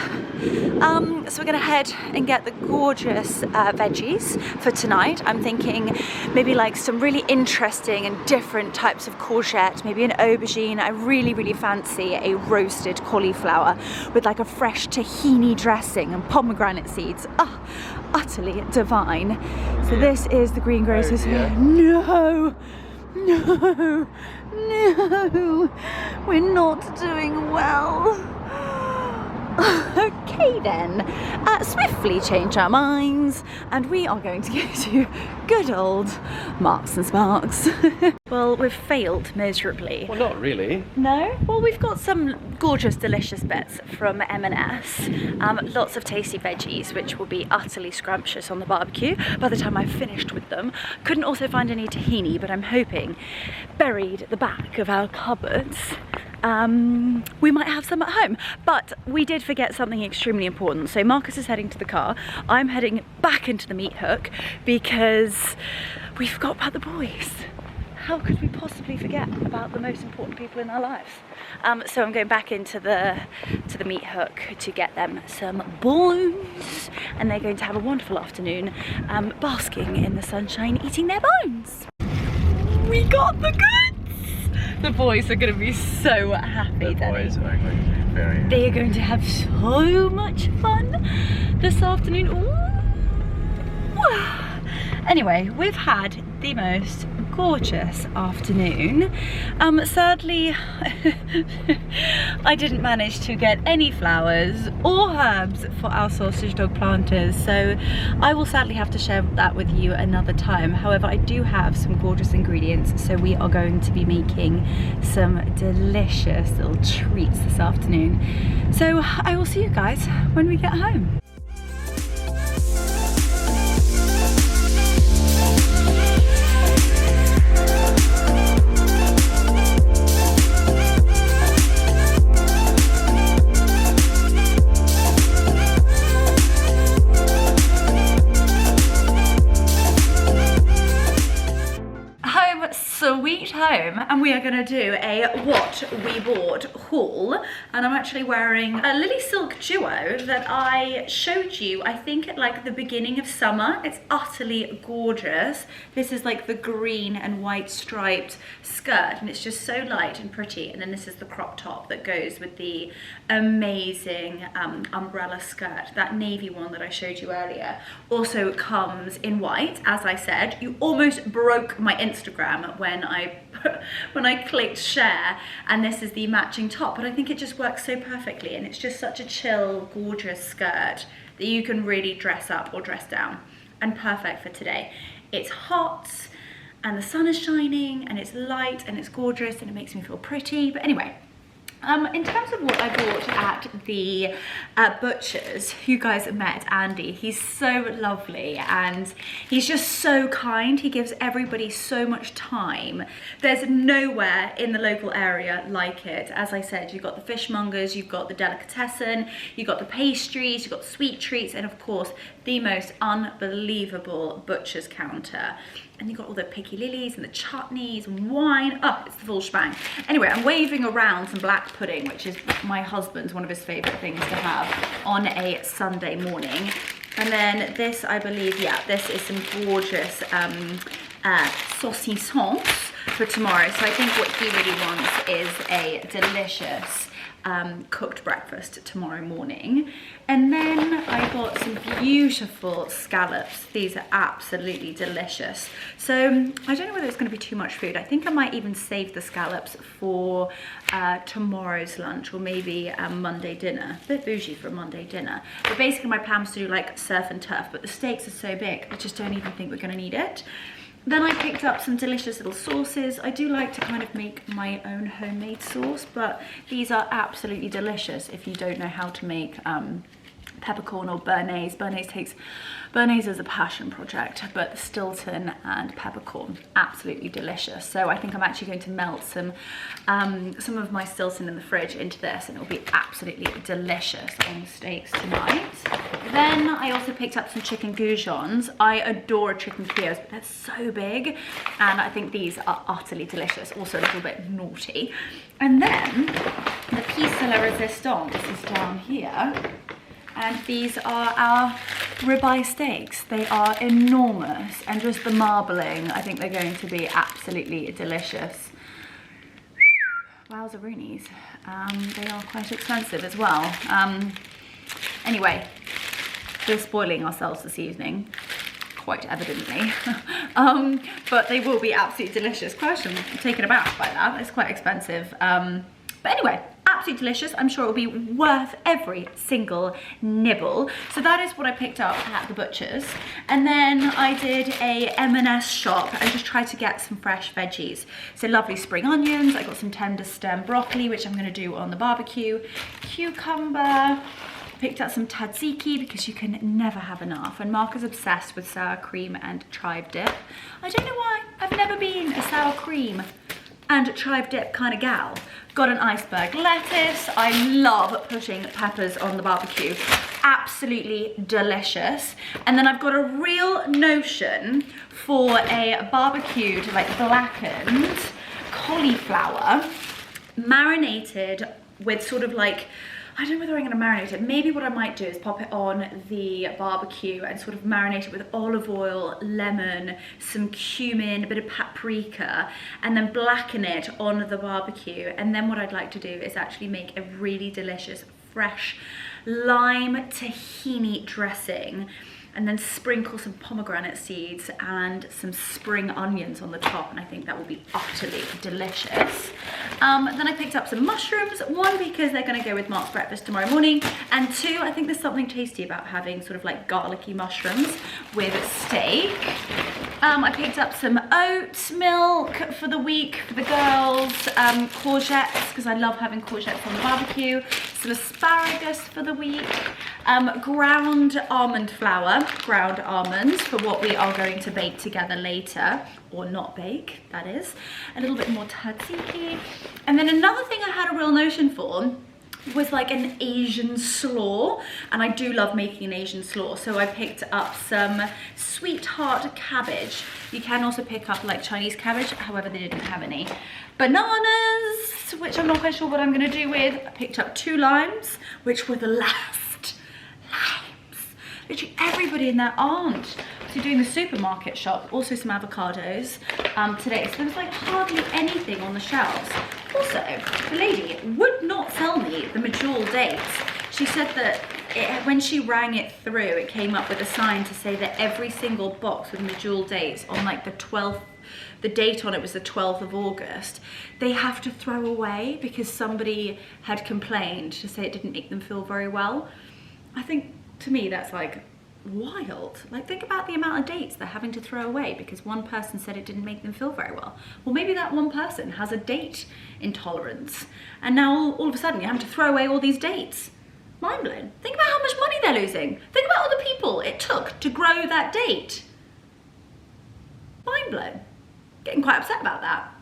So we're going to head and get the gorgeous veggies for tonight. I'm thinking maybe like some really interesting and different types of courgette, maybe an aubergine. I really fancy a roasted cauliflower with like a fresh tahini dressing and pomegranate seeds. Oh, utterly divine. So this is the greengrocers here. No, we're not doing well. Okay then, swiftly change our minds, and we are going to go to good old Marks and Sparks. Well, we've failed miserably. Well, not really. No? Well, we've got some gorgeous, delicious bits from M&S. Lots of tasty veggies, which will be utterly scrumptious on the barbecue by the time I've finished with them. Couldn't also find any tahini, but I'm hoping buried at the back of our cupboards, we might have some at home. But we did forget something extremely important. So Marcus is heading to the car. I'm heading back into the Meat Hook because we forgot about the boys. how could we possibly forget about the most important people in our lives? So I'm going back into the meat hook to get them some bones, and they're going to have a wonderful afternoon basking in the sunshine, eating their bones. We got the goods! The boys are going to be so happy. The boys are going to be very happy. They are going to have so much fun this afternoon. Ooh. Anyway, we've had the most gorgeous afternoon. Sadly, I didn't manage to get any flowers or herbs for our sausage dog planters, so I will sadly have to share that with you another time. However, I do have some gorgeous ingredients, so we are going to be making some delicious little treats this afternoon. So I will see you guys when we get home. Sweet home, and we are going to do a what we bought haul, and I'm actually wearing a LilySilk duo that I showed you, I think, at like the beginning of summer. It's utterly gorgeous. This is like the green and white striped skirt, and it's just so light and pretty, and then this is the crop top that goes with the amazing umbrella skirt. That navy one that I showed you earlier also comes in white. As I said, you almost broke my Instagram when I clicked share, and this is the matching top, but I think it just works so perfectly, and it's just such a chill, gorgeous skirt that you can really dress up or dress down, and perfect for today. It's hot and the sun is shining and it's light and it's gorgeous and it makes me feel pretty. But anyway, in terms of what I bought at the butcher's, you guys met Andy. He's so lovely and he's just so kind. He gives everybody so much time. There's nowhere in the local area like it. As I said, you've got the fishmongers, you've got the delicatessen, you've got the pastries, you've got the sweet treats, and of course, the most unbelievable butcher's counter. And you've got all the picky lilies and the chutneys and wine. Oh, it's the full shebang. Anyway, I'm waving around some black pudding, which is my husband's one of his favourite things to have on a Sunday morning. And then this, I believe, yeah, this is some gorgeous saucissons for tomorrow. So I think what he really wants is a delicious cooked breakfast tomorrow morning. And then I got some beautiful scallops. These are absolutely delicious. So I don't know whether it's going to be too much food. I think I might even save the scallops for tomorrow's lunch, or maybe Monday dinner. A bit bougie for a Monday dinner. But basically my plan was to do like surf and turf, but the steaks are so big, I just don't even think we're going to need it. Then I picked up some delicious little sauces. I do like to kind of make my own homemade sauce, but these are absolutely delicious if you don't know how to make peppercorn or béarnaise. Béarnaise is a passion project, but the Stilton and peppercorn, absolutely delicious. So I think I'm actually going to melt some of my Stilton in the fridge into this, and it'll be absolutely delicious on the steaks tonight. Then I also picked up some chicken goujons. I adore chicken Kievs, but they're so big, and I think these are utterly delicious, also a little bit naughty. And then the piece de la resistance is down here. And these are our ribeye steaks. They are enormous, and just the marbling, I think they're going to be absolutely delicious. Wowzaroonies. They are quite expensive as well. Anyway, we're spoiling ourselves this evening, quite evidently. But they will be absolutely delicious. Gosh, I'm taken aback by that. It's quite expensive. But anyway, absolutely delicious. I'm sure it will be worth every single nibble. So that is what I picked up at the butcher's. And then I did a M&S shop and just tried to get some fresh veggies. So lovely spring onions. I got some tender stem broccoli, which I'm going to do on the barbecue. Cucumber. Picked up some tzatziki because you can never have enough. And Mark is obsessed with sour cream and chive dip. I don't know why. I've never been a sour cream and chive dip kind of gal. Got an iceberg lettuce. I love putting peppers on the barbecue. absolutely delicious. And then I've got a real notion for a barbecued, like blackened cauliflower, marinated with sort of like, I don't know whether I'm going to marinate it. Maybe what I might do is pop it on the barbecue and sort of marinate it with olive oil, lemon, some cumin, a bit of paprika, and then blacken it on the barbecue. And then what I'd like to do is actually make a really delicious fresh lime tahini dressing, and then sprinkle some pomegranate seeds and some spring onions on the top, and I think that will be utterly delicious. Then I picked up some mushrooms, one because they're gonna go with Mark's breakfast tomorrow morning, and two, I think there's something tasty about having sort of like garlicky mushrooms with steak. I picked up some oat milk for the week for the girls, courgettes, because I love having courgettes on the barbecue, some asparagus for the week, ground almond flour, ground almonds for what we are going to bake together later, or not bake, that is, a little bit more tzatziki. And then another thing I had a real notion for was like an Asian slaw, and I do love making an Asian slaw, so I picked up some sweetheart cabbage. You can also pick up like Chinese cabbage, however they didn't have any. Bananas, which I'm not quite sure what I'm gonna do with. I picked up 2 limes, which were the last limes. Literally everybody and their aunt to doing the supermarket shop. Also some avocados today, so there was like hardly anything on the shelves. Also, the lady would not sell me the medjool dates. She said that when she rang it through, it came up with a sign to say that every single box with medjool dates on like the 12th, the date on it was the 12th of August, they have to throw away because somebody had complained to say it didn't make them feel very well. I think, to me, that's like wild. Like, think about the amount of dates they're having to throw away because one person said it didn't make them feel very well. Well, maybe that one person has a date intolerance, and now all of a sudden you're having to throw away all these dates. Mind blown. Think about how much money they're losing. Think about all the people it took to grow that date. Mind blown. Getting quite upset about that.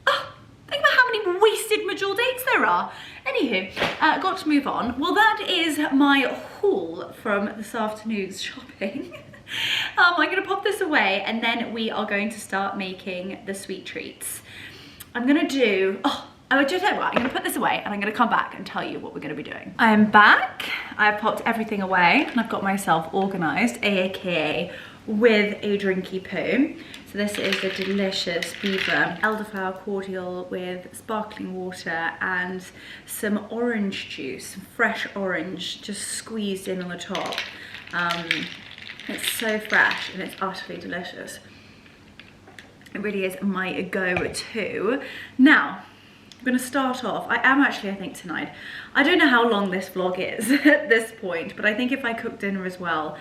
Oh, think about how many wasted medjool dates there are. Anywho, got to move on. Well, that is my haul from this afternoon's shopping. I'm gonna pop this away and then we are going to start making the sweet treats. I'm gonna do, I just tell you what, I'm gonna put this away and I'm gonna come back and tell you what we're gonna be doing. I am back. I've popped everything away and I've got myself organized, aka with a drinky poo. So this is the delicious Beaver elderflower cordial with sparkling water and some orange juice, fresh orange, just squeezed in on the top. It's so fresh and it's utterly delicious. It really is my go-to. Now, I'm gonna start off. I am actually, I think tonight, I don't know how long this vlog is at this point, but I think if I cook dinner as well,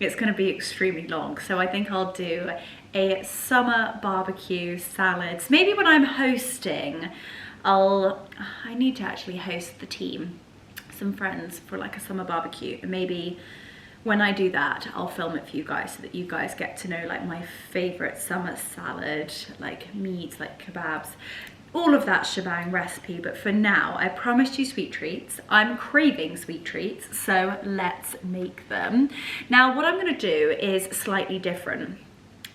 it's gonna be extremely long. So I think I'll do a summer barbecue salads. Maybe when I'm hosting, I need to actually host the team, some friends for like a summer barbecue. And maybe when I do that, I'll film it for you guys so that you guys get to know like my favorite summer salad, like meats, like kebabs, all of that shebang recipe. But for now, I promised you sweet treats. I'm craving sweet treats, so let's make them. Now, what I'm gonna do is slightly different.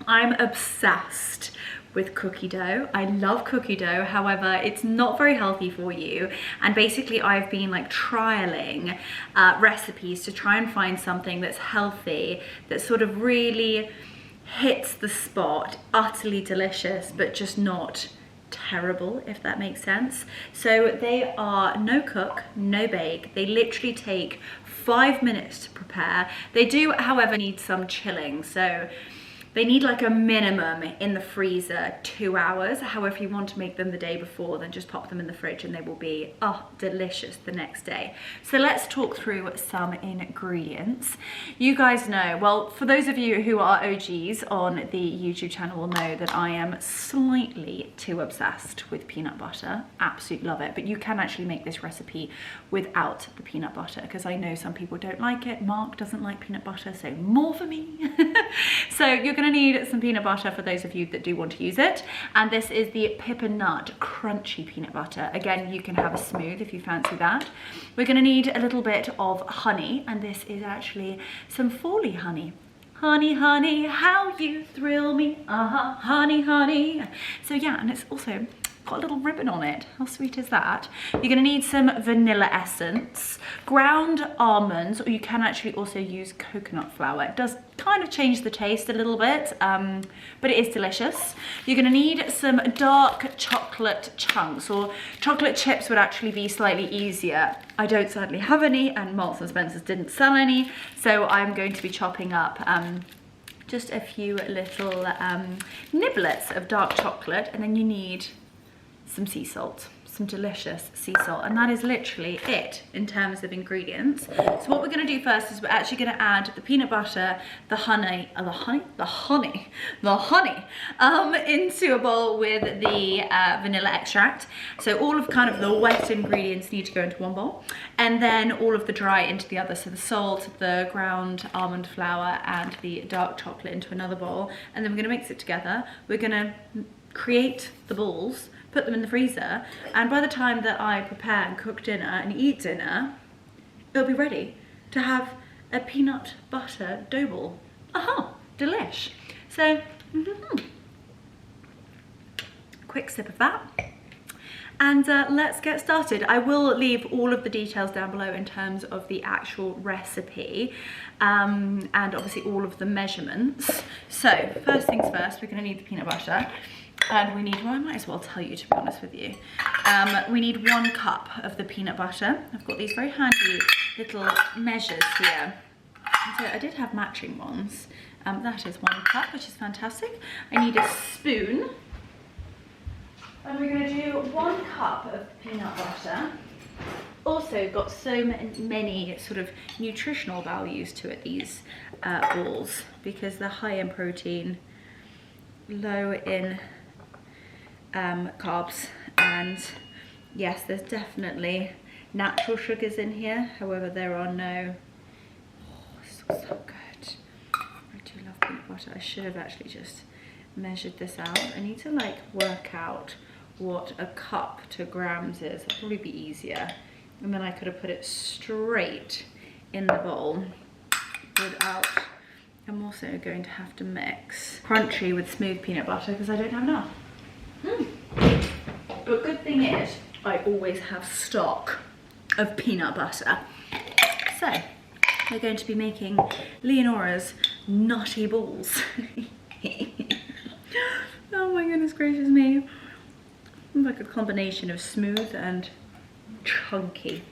I'm obsessed with cookie dough. I love cookie dough, however, it's not very healthy for you. And basically I've been like trialing recipes to try and find something that's healthy, that sort of really hits the spot, utterly delicious, but just not terrible, if that makes sense. So they are no cook, no bake. They literally take 5 minutes to prepare. They do, however, need some chilling. So they need like a minimum in the freezer 2 hours. However, if you want to make them the day before, then just pop them in the fridge and they will be delicious the next day. So let's talk through some ingredients. You guys know, well, for those of you who are OGs on the YouTube channel will know that I am slightly too obsessed with peanut butter. Absolutely love it. But you can actually make this recipe without the peanut butter because I know some people don't like it. Mark doesn't like peanut butter, so more for me. So you're gonna gonna need some peanut butter for those of you that do want to use it. And this is the peppermint crunchy peanut butter. Again, you can have a smooth if you fancy that. We're gonna need a little bit of honey, and this is actually some Fawley honey. Honey, honey, how you thrill me, honey, honey. So yeah, and it's also got a little ribbon on it. How sweet is that? You're gonna need some vanilla essence, ground almonds, or you can actually also use coconut flour. It does kind of change the taste a little bit, but it is delicious. You're gonna need some dark chocolate chunks, or chocolate chips would actually be slightly easier. I don't sadly have any, and Marks and Spencer's didn't sell any, so I'm going to be chopping up just a few little niblets of dark chocolate, and then you need some sea salt, some delicious sea salt, and that is literally it in terms of ingredients. So what we're going to do first is we're actually going to add the peanut butter, the honey into a bowl with the vanilla extract. So all of kind of the wet ingredients need to go into one bowl, and then all of the dry into the other. So the salt, the ground almond flour, and the dark chocolate into another bowl, and then we're going to mix it together. We're going to create the balls, put them in the freezer, and by the time that I prepare and cook dinner and eat dinner, it'll be ready to have a peanut butter dough ball. Delish. So, quick sip of that. And let's get started. I will leave all of the details down below in terms of the actual recipe, and obviously all of the measurements. So, first things first, we're gonna need the peanut butter. And we need, well, I might as well tell you, to be honest with you. We need 1 cup of the peanut butter. I've got these very handy little measures here. So I did have matching ones. That is 1 cup, which is fantastic. I need a spoon. And we're going to do 1 cup of peanut butter. Also got so many sort of nutritional values to it, these balls, because they're high in protein, low in carbs, and yes, there's definitely natural sugars in here. However, there are no, this looks so good. I do love peanut butter. I should have actually just measured this out. I need to like work out what a cup to grams is. That'd probably be easier, and then I could have put it straight in the bowl without. I'm also going to have to mix crunchy with smooth peanut butter because I don't have enough. But good thing is, I always have stock of peanut butter. So, we're going to be making Leonora's nutty balls. Oh my goodness gracious me. Like a combination of smooth and chunky.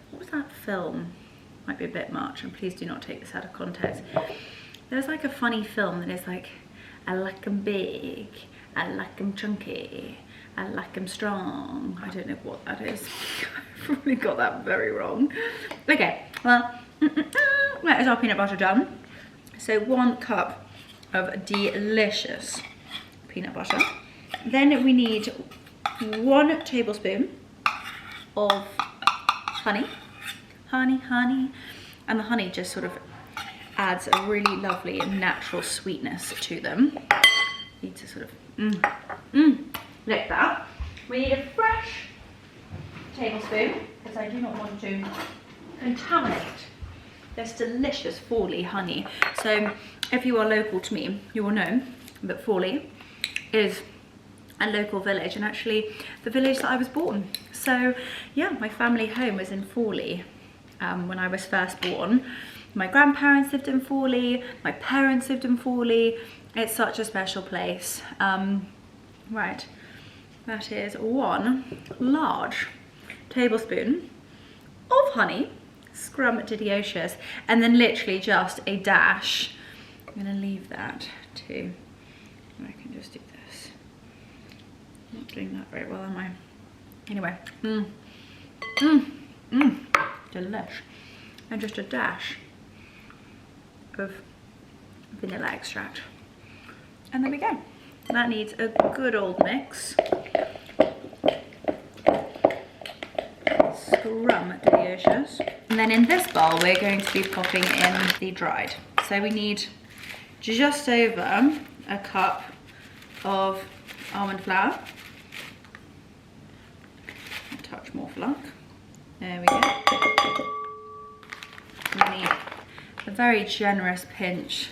What was that film? Might be a bit much, and please do not take this out of context. There's like a funny film that is like, I like 'em big, I like 'em chunky, I like 'em strong. I don't know what that is. I've probably got that very wrong. Okay, well, that is our peanut butter done. So 1 cup of delicious peanut butter. Then we need 1 tablespoon of honey. Honey, and the honey just sort of adds a really lovely and natural sweetness to them. Need to sort of like that. We need a fresh tablespoon because I do not want to contaminate this delicious Fawley honey. So if you are local to me, you will know that Fawley is a local village, and actually the village that I was born. So yeah, my family home was in Fawley. When I was first born, my grandparents lived in Fawley, my parents lived in Fawley. It's such a special place. Right, that is 1 large tablespoon of honey, scrumptious, and then literally just a dash. I'm gonna leave that too. I can just do this. Not doing that very well, am I? Anyway, delish. And just a dash of vanilla extract. And there we go. That needs a good old mix. Scrumptious. And then in this bowl, we're going to be popping in the dried. So we need just over a cup of almond flour. A touch more for luck. There we go. We need a very generous pinch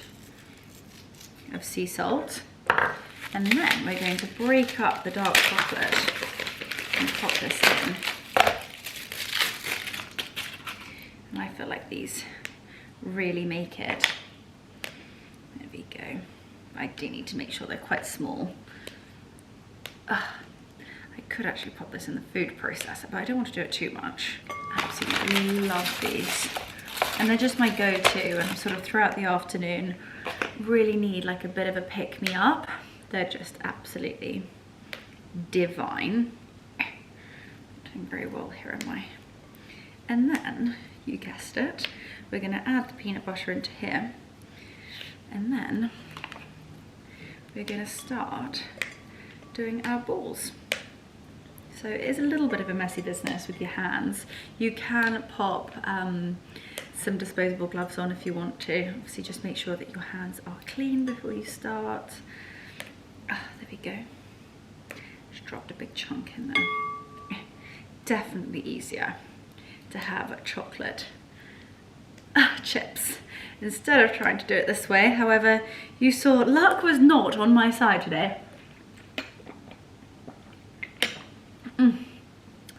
of sea salt. And then we're going to break up the dark chocolate and pop this in. And I feel like these really make it. There we go. I do need to make sure they're quite small. I could actually pop this in the food processor, but I don't want to do it too much. I absolutely love these. And they're just my go-to, and sort of throughout the afternoon, really need like a bit of a pick-me-up. They're just absolutely divine. Doing very well here, am I? And then, you guessed it, we're gonna add the peanut butter into here. And then we're gonna start doing our balls. So it is a little bit of a messy business with your hands. You can pop some disposable gloves on if you want to. Obviously just make sure that your hands are clean before you start. There we go. Just dropped a big chunk in there. Definitely easier to have chocolate chips instead of trying to do it this way. However, you saw luck was not on my side today.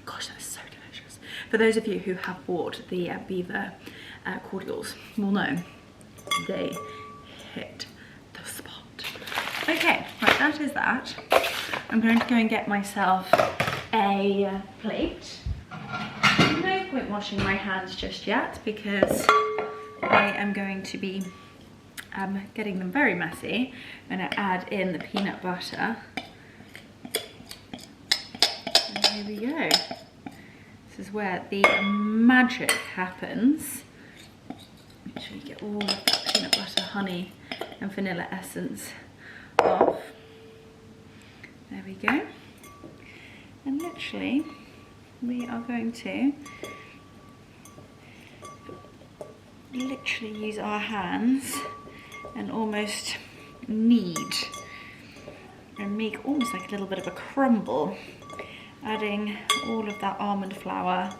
Gosh, that is so delicious. For those of you who have bought the Beaver cordials will know they hit the spot. Okay, right, that is that. I'm going to go and get myself a plate. No point washing my hands just yet because I am going to be getting them very messy. I'm going to add in the peanut butter. And here we go. This is where the magic happens. Make sure you get all of that peanut butter, honey and vanilla essence off. There we go. And literally we are going to literally use our hands and almost knead and make almost like a little bit of a crumble, adding all of that almond flour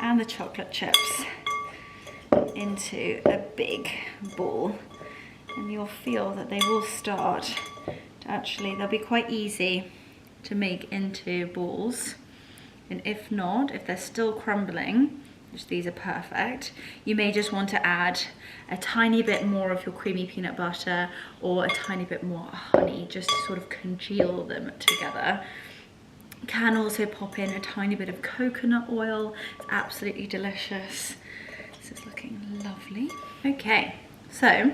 and the chocolate chips into a big ball, and you'll feel that they will start to actually, they'll be quite easy to make into balls. And if not, if they're still crumbling, which these are perfect, you may just want to add a tiny bit more of your creamy peanut butter or a tiny bit more honey just to sort of congeal them together. You can also pop in a tiny bit of coconut oil. It's absolutely delicious. This is looking lovely. Okay, so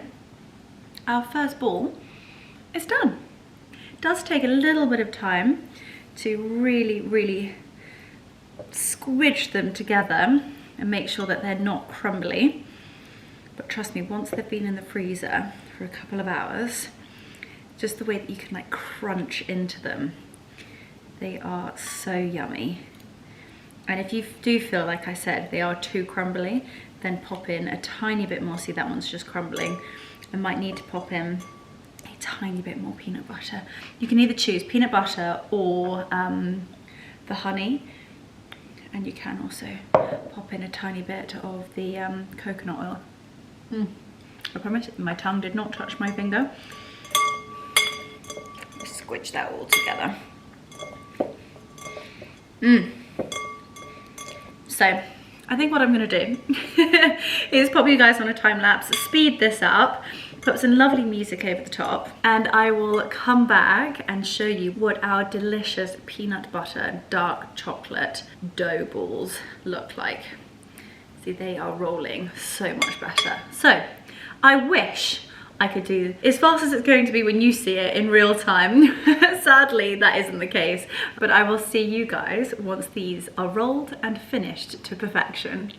our first ball is done. It does take a little bit of time to really squidge them together and make sure that they're not crumbly. But trust me, once they've been in the freezer for a couple of hours, just the way that you can like crunch into them, they are so yummy. And if you do feel, like I said, they are too crumbly, then pop in a tiny bit more. See, that one's just crumbling. I might need to pop in a tiny bit more peanut butter. You can either choose peanut butter or the honey, and you can also pop in a tiny bit of the coconut oil. I promise my tongue did not touch my finger. Just squidge that all together. So I think what I'm gonna do is pop you guys on a time lapse, speed this up, put some lovely music over the top, and I will come back and show you what our delicious peanut butter dark chocolate dough balls look like. See, they are rolling so much better. So I wish I could do as fast as it's going to be when you see it in real time. Sadly, that isn't the case, but I will see you guys once these are rolled and finished to perfection.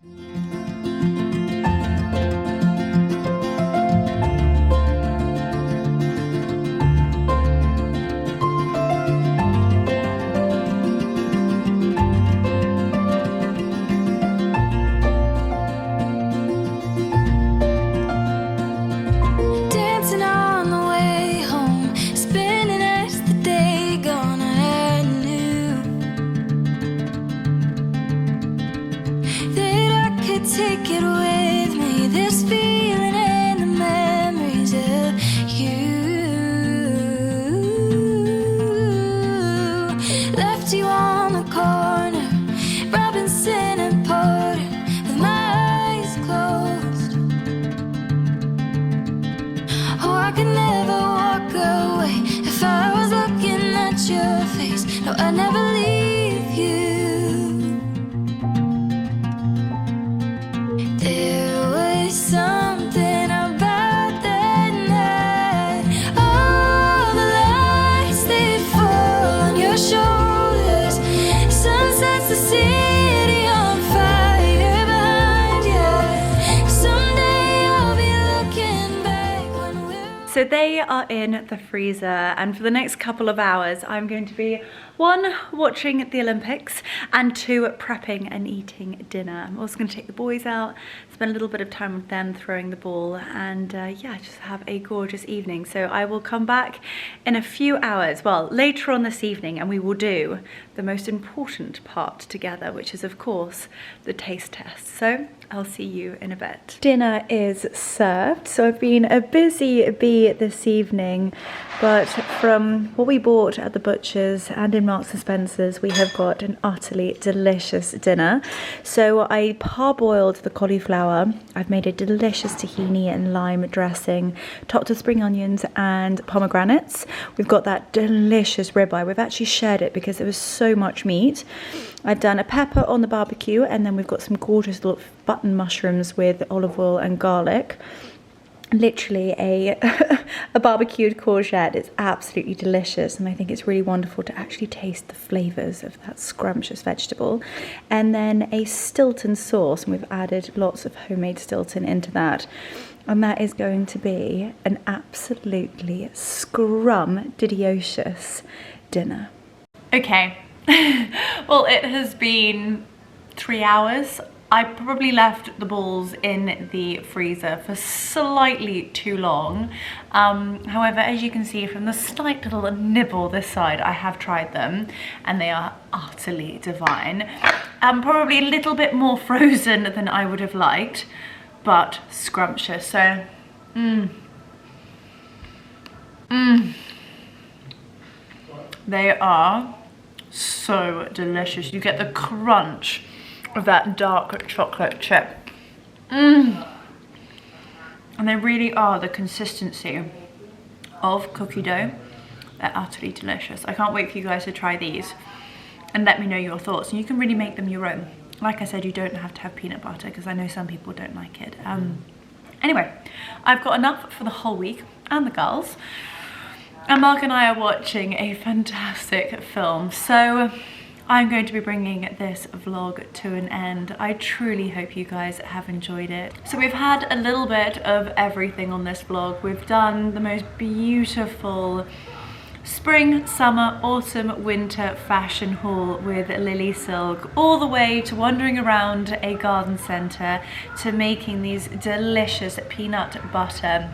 I could never walk away if I was looking at your face. No, I'd never leave you. There was something about that night. All the lights, they fall on your shoulders. Sun sets the city on fire behind you. Someday I'll be looking back when we're... So they are in the freezer, and for the next couple of hours I'm going to be, 1, watching the Olympics, and 2, prepping and eating dinner. I'm also going to take the boys out, spend a little bit of time with them throwing the ball, and yeah, just have a gorgeous evening. So I will come back in a few hours, well, later on this evening, and we will do the most important part together, which is of course the taste test. So I'll see you in a bit. Dinner is served. So I've been a busy bee this evening, but from what we bought at the butcher's and in Marks and Spencer's, we have got an utterly delicious dinner. So I parboiled the cauliflower. I've made a delicious tahini and lime dressing, topped with spring onions and pomegranates. We've got that delicious ribeye. We've actually shared it because there was so much meat. I've done a pepper on the barbecue, and then we've got some gorgeous little button mushrooms with olive oil and garlic. Literally a barbecued courgette. It's absolutely delicious, and I think it's really wonderful to actually taste the flavours of that scrumptious vegetable. And then a Stilton sauce, and we've added lots of homemade Stilton into that. And that is going to be an absolutely scrum-didiocious dinner. Okay, well, it has been 3 hours. I probably left the balls in the freezer for slightly too long. However, as you can see from the slight little nibble this side, I have tried them and they are utterly divine. Probably a little bit more frozen than I would have liked, but scrumptious. So, they are so delicious. You get the crunch of that dark chocolate chip. And they really are the consistency of cookie dough. They're utterly delicious. I can't wait for you guys to try these and let me know your thoughts. And you can really make them your own. Like I said, you don't have to have peanut butter because I know some people don't like it. Anyway, I've got enough for the whole week and the girls. And Mark and I are watching a fantastic film. So I'm going to be bringing this vlog to an end. I truly hope you guys have enjoyed it. So we've had a little bit of everything on this vlog. We've done the most beautiful spring, summer, autumn, winter fashion haul with LilySilk, all the way to wandering around a garden centre to making these delicious peanut butter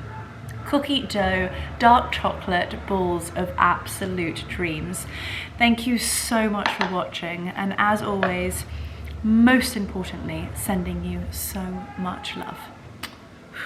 cookie dough, dark chocolate balls of absolute dreams. Thank you so much for watching, and as always, most importantly, sending you so much love.